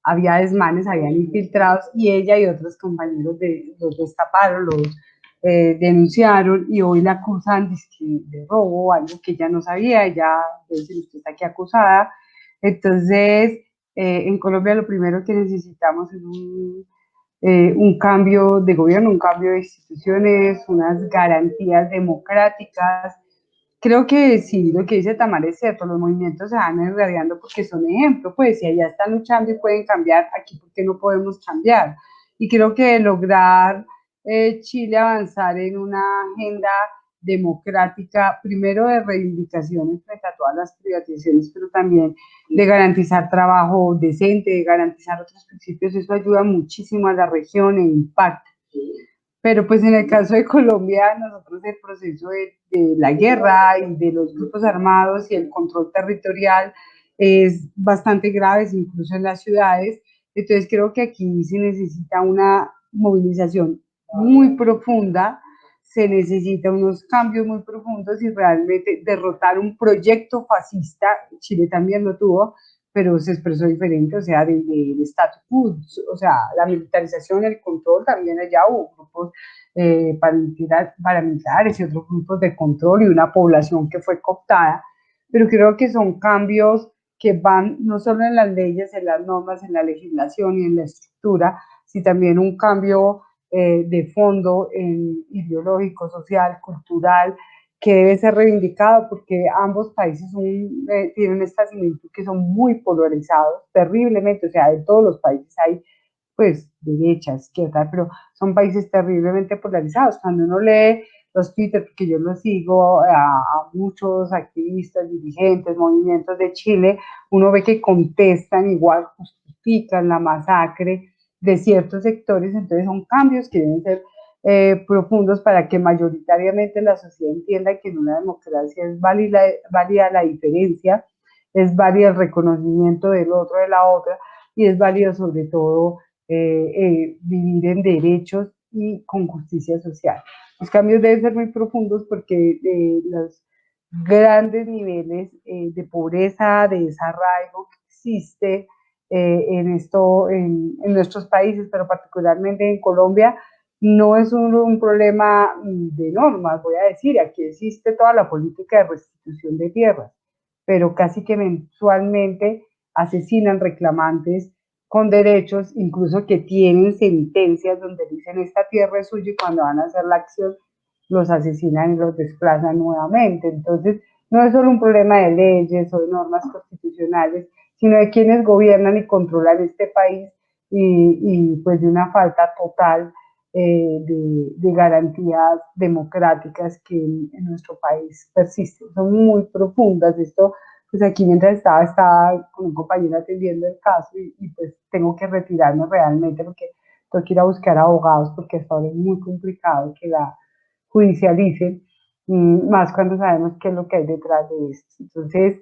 [SPEAKER 4] había desmanes, habían infiltrados, y ella y otros compañeros los destaparon, los denunciaron, y hoy la acusan de robo, algo que ella no sabía. Ella dice: usted está aquí acusada. Entonces, en Colombia lo primero que necesitamos es un cambio de gobierno, un cambio de instituciones, unas garantías democráticas. Creo que sí, lo que dice Tamara es cierto, los movimientos se van irradiando porque son ejemplo, pues si allá están luchando y pueden cambiar, aquí ¿por qué no podemos cambiar? Y creo que lograr Chile avanzar en una agenda democrática, primero de reivindicaciones frente a todas las privatizaciones, pero también de garantizar trabajo decente, de garantizar otros principios, eso ayuda muchísimo a la región e impacta. Pero pues en el caso de Colombia, nosotros el proceso de la guerra y de los grupos armados y el control territorial es bastante grave, incluso en las ciudades. Entonces creo que aquí se necesita una movilización muy profunda, se necesita unos cambios muy profundos y realmente derrotar un proyecto fascista. Chile también lo tuvo, pero se expresó diferente, o sea, del status quo, o sea, la militarización, el control, también allá hubo grupos paramilitares y otros grupos de control y una población que fue cooptada, pero creo que son cambios que van no solo en las leyes, en las normas, en la legislación y en la estructura, sino también un cambio de fondo ideológico, social, cultural, que debe ser reivindicado porque ambos países tienen esta similitud que son muy polarizados, terriblemente, o sea, de todos los países hay pues derecha, izquierda, pero son países terriblemente polarizados. Cuando uno lee los Twitter, porque yo los sigo a muchos activistas, dirigentes, movimientos de Chile, uno ve que contestan igual, justifican la masacre de ciertos sectores. Entonces son cambios que deben ser profundos para que mayoritariamente la sociedad entienda que en una democracia es válida la diferencia, es válido el reconocimiento del otro, de la otra, y es válido sobre todo vivir en derechos y con justicia social. Los cambios deben ser muy profundos porque los grandes niveles de pobreza, de desarraigo que existe en nuestros países, pero particularmente en Colombia, no es un problema de normas, voy a decir, aquí existe toda la política de restitución de tierras, pero casi que mensualmente asesinan reclamantes con derechos, incluso que tienen sentencias donde dicen esta tierra es suya y cuando van a hacer la acción los asesinan y los desplazan nuevamente. Entonces, no es solo un problema de leyes o de normas constitucionales, sino de quienes gobiernan y controlan este país y pues de una falta total de garantías democráticas que en nuestro país persisten. Son muy profundas. Esto, pues aquí mientras estaba con un compañero atendiendo el caso y pues tengo que retirarme realmente porque tengo que ir a buscar abogados porque hasta ahora es muy complicado que la judicialicen, más cuando sabemos qué es lo que hay detrás de esto. Entonces,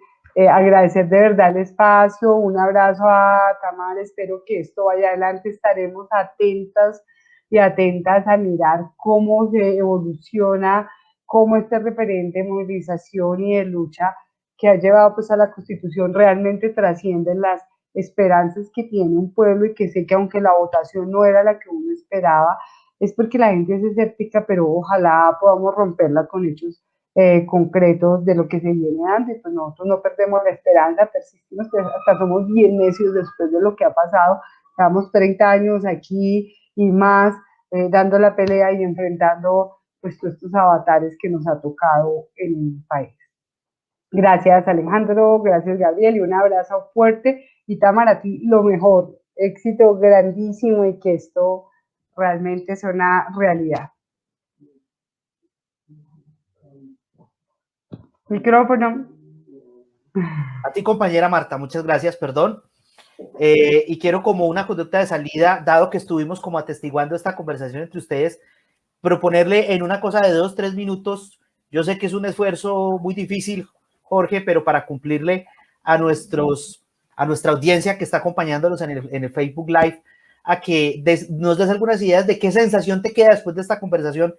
[SPEAKER 4] agradecer de verdad el espacio, un abrazo a Tamara, espero que esto vaya adelante, estaremos atentas y atentas a mirar cómo se evoluciona, cómo este referente de movilización y de lucha que ha llevado pues a la Constitución realmente trasciende las esperanzas que tiene un pueblo y que sé que aunque la votación no era la que uno esperaba, es porque la gente es escéptica, pero ojalá podamos romperla con hechos concretos de lo que se viene dando y pues nosotros no perdemos la esperanza, persistimos, hasta somos bien necios después de lo que ha pasado, llevamos 30 años aquí y más dando la pelea y enfrentando pues todos estos avatares que nos ha tocado en el país. Gracias Alejandro, gracias Gabriel y un abrazo fuerte y Tamara, a ti lo mejor, éxito grandísimo y que esto realmente sea una realidad. Micrófono.
[SPEAKER 1] A ti, compañera Marta, muchas gracias, perdón. Y quiero como una conducta de salida, dado que estuvimos como atestiguando esta conversación entre ustedes, proponerle en una cosa de 2-3 minutos, yo sé que es un esfuerzo muy difícil, Jorge, pero para cumplirle a nuestra audiencia que está acompañándonos en el Facebook Live, a que nos des algunas ideas de qué sensación te queda después de esta conversación,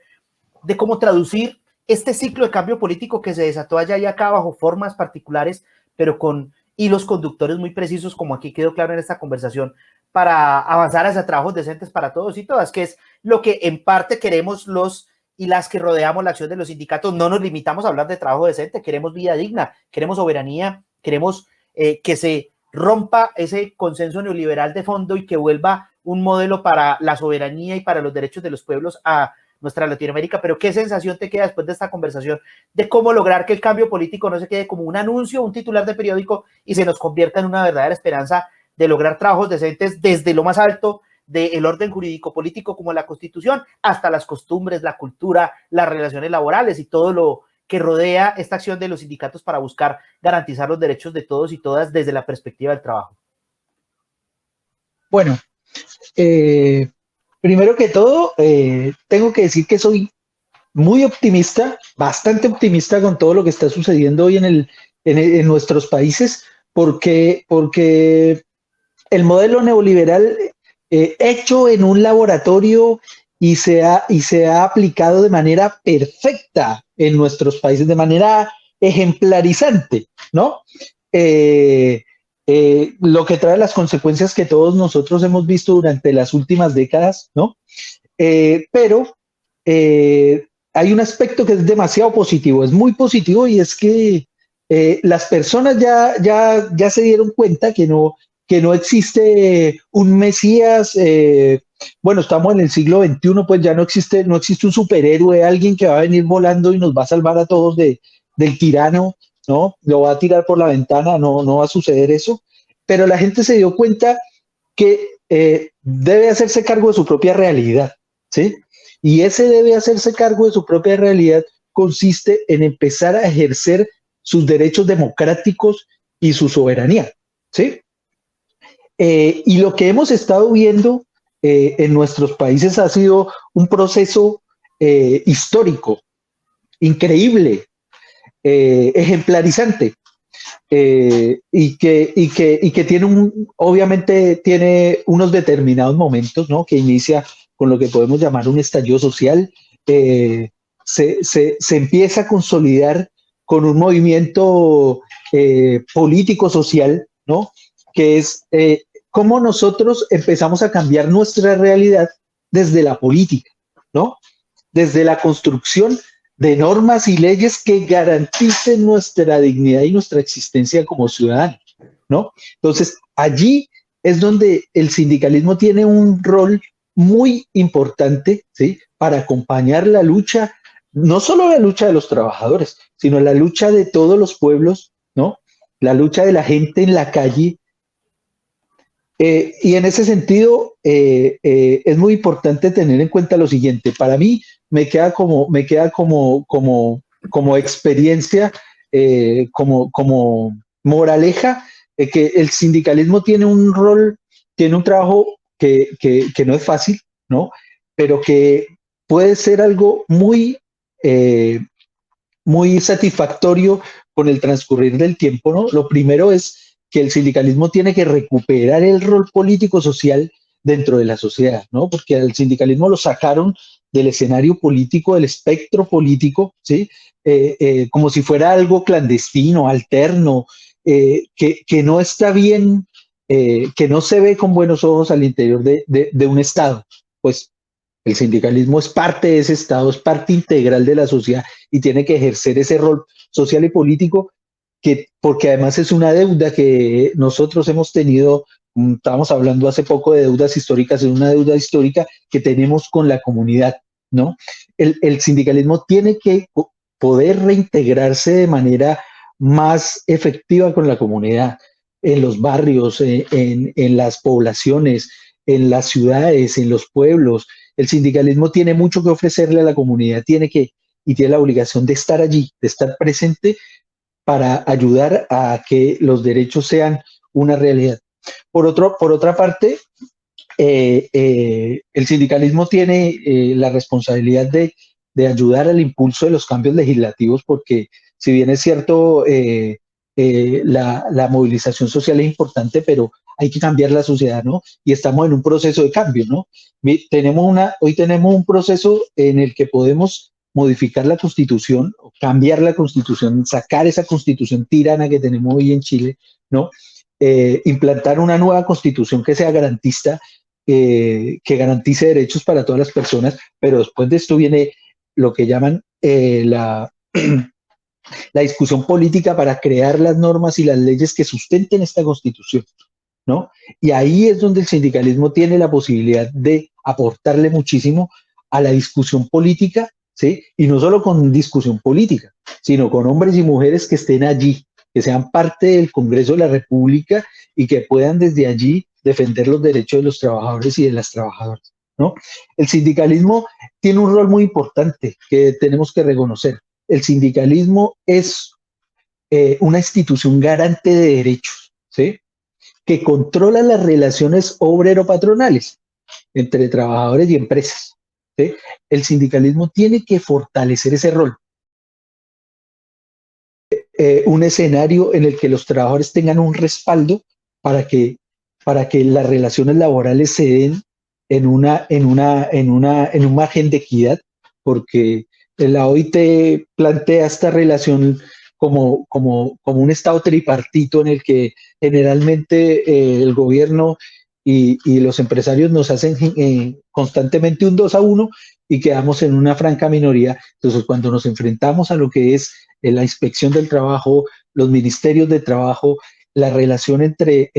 [SPEAKER 1] de cómo traducir este ciclo de cambio político que se desató allá y acá bajo formas particulares, pero con hilos conductores muy precisos, como aquí quedó claro en esta conversación, para avanzar hacia trabajos decentes para todos y todas, que es lo que en parte queremos los y las que rodeamos la acción de los sindicatos. No nos limitamos a hablar de trabajo decente, queremos vida digna, queremos soberanía, queremos que se rompa ese consenso neoliberal de fondo y que vuelva un modelo para la soberanía y para los derechos de los pueblos a nuestra Latinoamérica. Pero ¿qué sensación te queda después de esta conversación de cómo lograr que el cambio político no se quede como un anuncio, un titular de periódico y se nos convierta en una verdadera esperanza de lograr trabajos decentes desde lo más alto del orden jurídico político como la Constitución hasta las costumbres, la cultura, las relaciones laborales y todo lo que rodea esta acción de los sindicatos para buscar garantizar los derechos de todos y todas desde la perspectiva del trabajo?
[SPEAKER 2] Bueno, primero que todo, tengo que decir que soy muy optimista, bastante optimista con todo lo que está sucediendo hoy en nuestros países, porque el modelo neoliberal hecho en un laboratorio y se ha aplicado de manera perfecta en nuestros países, de manera ejemplarizante, ¿no? Lo que trae las consecuencias que todos nosotros hemos visto durante las últimas décadas, ¿no? Pero hay un aspecto que es demasiado positivo, es muy positivo, y es que las personas ya se dieron cuenta que no existe un Mesías. Bueno, estamos en el siglo XXI, pues ya no existe un superhéroe, alguien que va a venir volando y nos va a salvar a todos del tirano, ¿no? Lo va a tirar por la ventana, no va a suceder eso. Pero la gente se dio cuenta que debe hacerse cargo de su propia realidad, ¿sí? Y ese debe hacerse cargo de su propia realidad consiste en empezar a ejercer sus derechos democráticos y su soberanía, ¿sí? Y lo que hemos estado viendo en nuestros países ha sido un proceso histórico, increíble, ejemplarizante. Y que tiene obviamente tiene unos determinados momentos, ¿no? Que inicia con lo que podemos llamar un estallido social, se empieza a consolidar con un movimiento político-social, ¿no? Que es cómo nosotros empezamos a cambiar nuestra realidad desde la política, ¿no? Desde la construcción de normas y leyes que garanticen nuestra dignidad y nuestra existencia como ciudadanos, ¿no? Entonces, allí es donde el sindicalismo tiene un rol muy importante, ¿sí? Para acompañar la lucha, no solo la lucha de los trabajadores, sino la lucha de todos los pueblos, ¿no? La lucha de la gente en la calle. Y en ese sentido, es muy importante tener en cuenta lo siguiente. Para mí, me queda como experiencia, como moraleja, que el sindicalismo tiene un rol, tiene un trabajo que no es fácil, ¿no? Pero que puede ser algo muy satisfactorio con el transcurrir del tiempo, ¿no? Lo primero es que el sindicalismo tiene que recuperar el rol político-social dentro de la sociedad, ¿no? Porque al sindicalismo lo sacaron del escenario político, del espectro político, ¿sí? Como si fuera algo clandestino, alterno, que no está bien, que no se ve con buenos ojos al interior de un Estado. Pues el sindicalismo es parte de ese Estado, es parte integral de la sociedad y tiene que ejercer ese rol social y político, porque además es una deuda que nosotros hemos tenido. Estábamos hablando hace poco de deudas históricas, es una deuda histórica que tenemos con la comunidad, ¿no? El sindicalismo tiene que poder reintegrarse de manera más efectiva con la comunidad, en los barrios, en las poblaciones, en las ciudades, en los pueblos. El sindicalismo tiene mucho que ofrecerle a la comunidad, y tiene la obligación de estar allí, de estar presente para ayudar a que los derechos sean una realidad. Por otra parte, el sindicalismo tiene la responsabilidad de ayudar al impulso de los cambios legislativos, porque si bien es cierto, la movilización social es importante, pero hay que cambiar la sociedad, ¿no? Y estamos en un proceso de cambio, ¿no? Hoy tenemos un proceso en el que podemos modificar la Constitución, cambiar la Constitución, sacar esa Constitución tirana que tenemos hoy en Chile, ¿no? Implantar una nueva Constitución que sea garantista, que garantice derechos para todas las personas, pero después de esto viene lo que llaman la discusión política para crear las normas y las leyes que sustenten esta Constitución, ¿no? Y ahí es donde el sindicalismo tiene la posibilidad de aportarle muchísimo a la discusión política, ¿sí? Y no solo con discusión política, sino con hombres y mujeres que estén allí, que sean parte del Congreso de la República y que puedan desde allí defender los derechos de los trabajadores y de las trabajadoras, ¿no? El sindicalismo tiene un rol muy importante que tenemos que reconocer. El sindicalismo es una institución garante de derechos, ¿sí? Que controla las relaciones obrero-patronales entre trabajadores y empresas, ¿sí? El sindicalismo tiene que fortalecer ese rol. Un escenario en el que los trabajadores tengan un respaldo para que las relaciones laborales se den en un margen de equidad, porque la OIT plantea esta relación como un estado tripartito en el que generalmente el gobierno y los empresarios nos hacen constantemente un 2-1 y quedamos en una franca minoría. Entonces, cuando nos enfrentamos a lo que es la inspección del trabajo, los ministerios de trabajo, la relación entre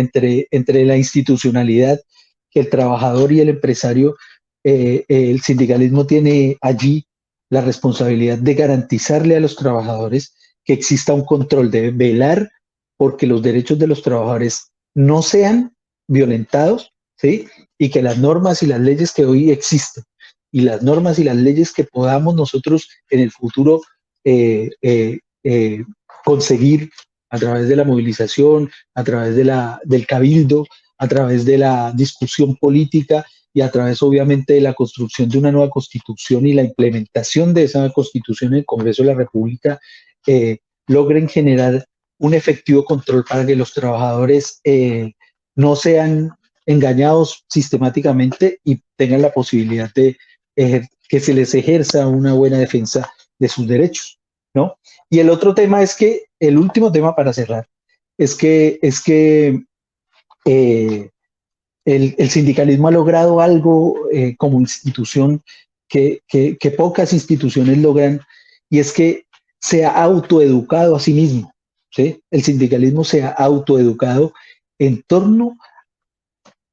[SPEAKER 2] la institucionalidad, el trabajador y el empresario, el sindicalismo tiene allí la responsabilidad de garantizarle a los trabajadores que exista un control, de velar porque los derechos de los trabajadores no sean violentados, ¿sí? Y que las normas y las leyes que hoy existen y las normas y las leyes que podamos nosotros en el futuro conseguir a través de la movilización, a través del cabildo, a través de la discusión política y a través obviamente de la construcción de una nueva constitución y la implementación de esa constitución en el Congreso de la República, logren generar un efectivo control para que los trabajadores no sean engañados sistemáticamente y tengan la posibilidad de que se les ejerza una buena defensa de sus derechos, ¿no? Y el otro tema es que, el último tema para cerrar, es que el sindicalismo ha logrado algo como institución que pocas instituciones logran, y es que se ha autoeducado a sí mismo, ¿sí? El sindicalismo se ha autoeducado en torno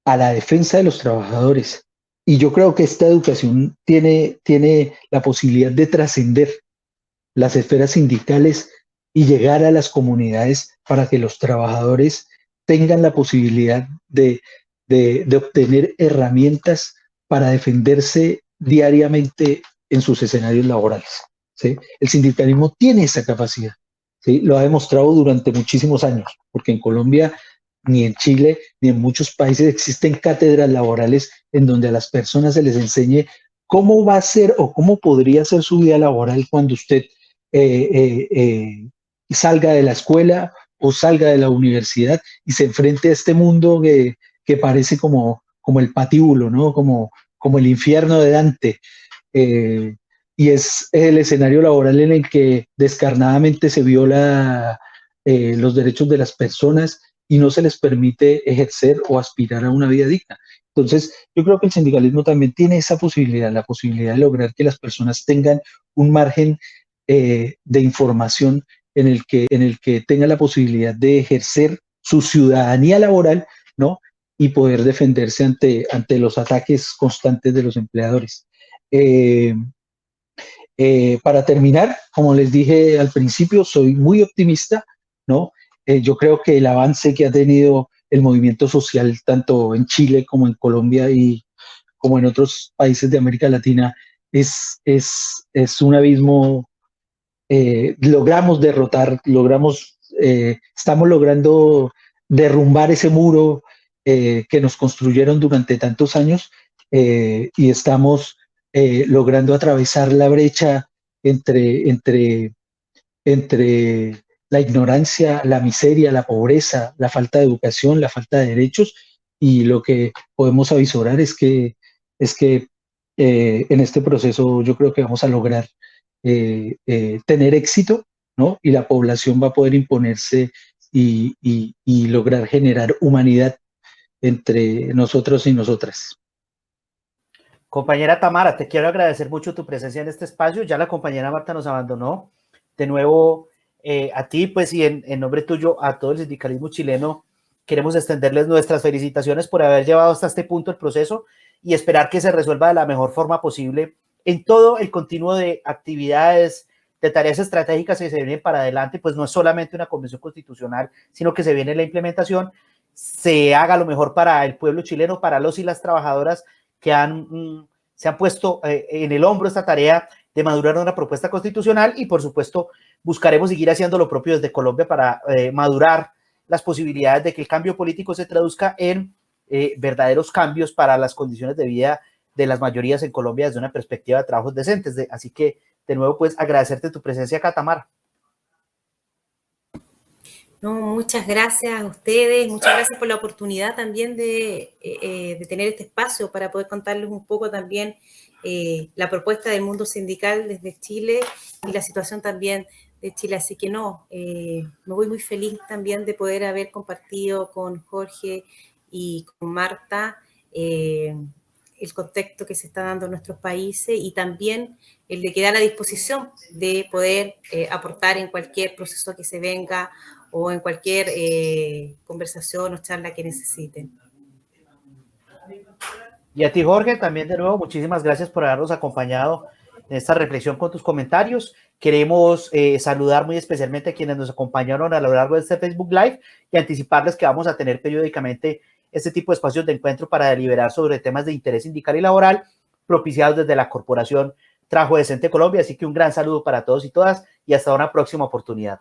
[SPEAKER 2] a la defensa de los trabajadores. Y yo creo que esta educación tiene la posibilidad de trascender las esferas sindicales y llegar a las comunidades para que los trabajadores tengan la posibilidad de obtener herramientas para defenderse diariamente en sus escenarios laborales, ¿sí? El sindicalismo tiene esa capacidad, ¿sí? Lo ha demostrado durante muchísimos años, porque en Colombia, ni en Chile, ni en muchos países existen cátedras laborales en donde a las personas se les enseñe cómo va a ser o cómo podría ser su vida laboral cuando usted salga de la escuela o salga de la universidad y se enfrente a este mundo que parece como el patíbulo, ¿no? Como el infierno de Dante. Eh, y es el escenario laboral en el que descarnadamente se viola los derechos de las personas y no se les permite ejercer o aspirar a una vida digna. Entonces, yo creo que el sindicalismo también tiene esa posibilidad, la posibilidad de lograr que las personas tengan un margen de información en el que tengan la posibilidad de ejercer su ciudadanía laboral, ¿no? Y poder defenderse ante los ataques constantes de los empleadores. Para terminar, como les dije al principio, soy muy optimista, ¿no? Yo creo que el avance que ha tenido el movimiento social, tanto en Chile como en Colombia y como en otros países de América Latina, es un abismo. Logramos derrotar, estamos logrando derrumbar ese muro que nos construyeron durante tantos años y estamos logrando atravesar la brecha entre la ignorancia, la miseria, la pobreza, la falta de educación, la falta de derechos, y lo que podemos avisorar es que en este proceso yo creo que vamos a lograr tener éxito, ¿no? Y la población va a poder imponerse y lograr generar humanidad entre nosotros y nosotras.
[SPEAKER 1] Compañera Tamara, te quiero agradecer mucho tu presencia en este espacio. Ya la compañera Marta nos abandonó. De nuevo, a ti, pues, y en nombre tuyo, a todo el sindicalismo chileno, queremos extenderles nuestras felicitaciones por haber llevado hasta este punto el proceso y esperar que se resuelva de la mejor forma posible en todo el continuo de actividades, de tareas estratégicas que se vienen para adelante. Pues no es solamente una convención constitucional, sino que se viene la implementación, se haga lo mejor para el pueblo chileno, para los y las trabajadoras que se han puesto en el hombro esta tarea de madurar una propuesta constitucional, y por supuesto buscaremos seguir haciendo lo propio desde Colombia para madurar las posibilidades de que el cambio político se traduzca en verdaderos cambios para las condiciones de vida de las mayorías en Colombia desde una perspectiva de trabajos decentes. Así que, de nuevo, pues agradecerte tu presencia acá, Tamara.
[SPEAKER 3] No, muchas gracias a ustedes, muchas gracias por la oportunidad también de tener este espacio para poder contarles un poco también la propuesta del mundo sindical desde Chile y la situación también de Chile. Así que me voy muy feliz también de poder haber compartido con Jorge y con Marta el contexto que se está dando en nuestros países y también el de quedar a disposición de poder aportar en cualquier proceso que se venga o en cualquier conversación o charla que necesiten.
[SPEAKER 1] Y a ti, Jorge, también de nuevo, muchísimas gracias por habernos acompañado en esta reflexión con tus comentarios. Queremos saludar muy especialmente a quienes nos acompañaron a lo largo de este Facebook Live y anticiparles que vamos a tener periódicamente este tipo de espacios de encuentro para deliberar sobre temas de interés sindical y laboral propiciados desde la Corporación Trabajo Decente Colombia. Así que un gran saludo para todos y todas y hasta una próxima oportunidad.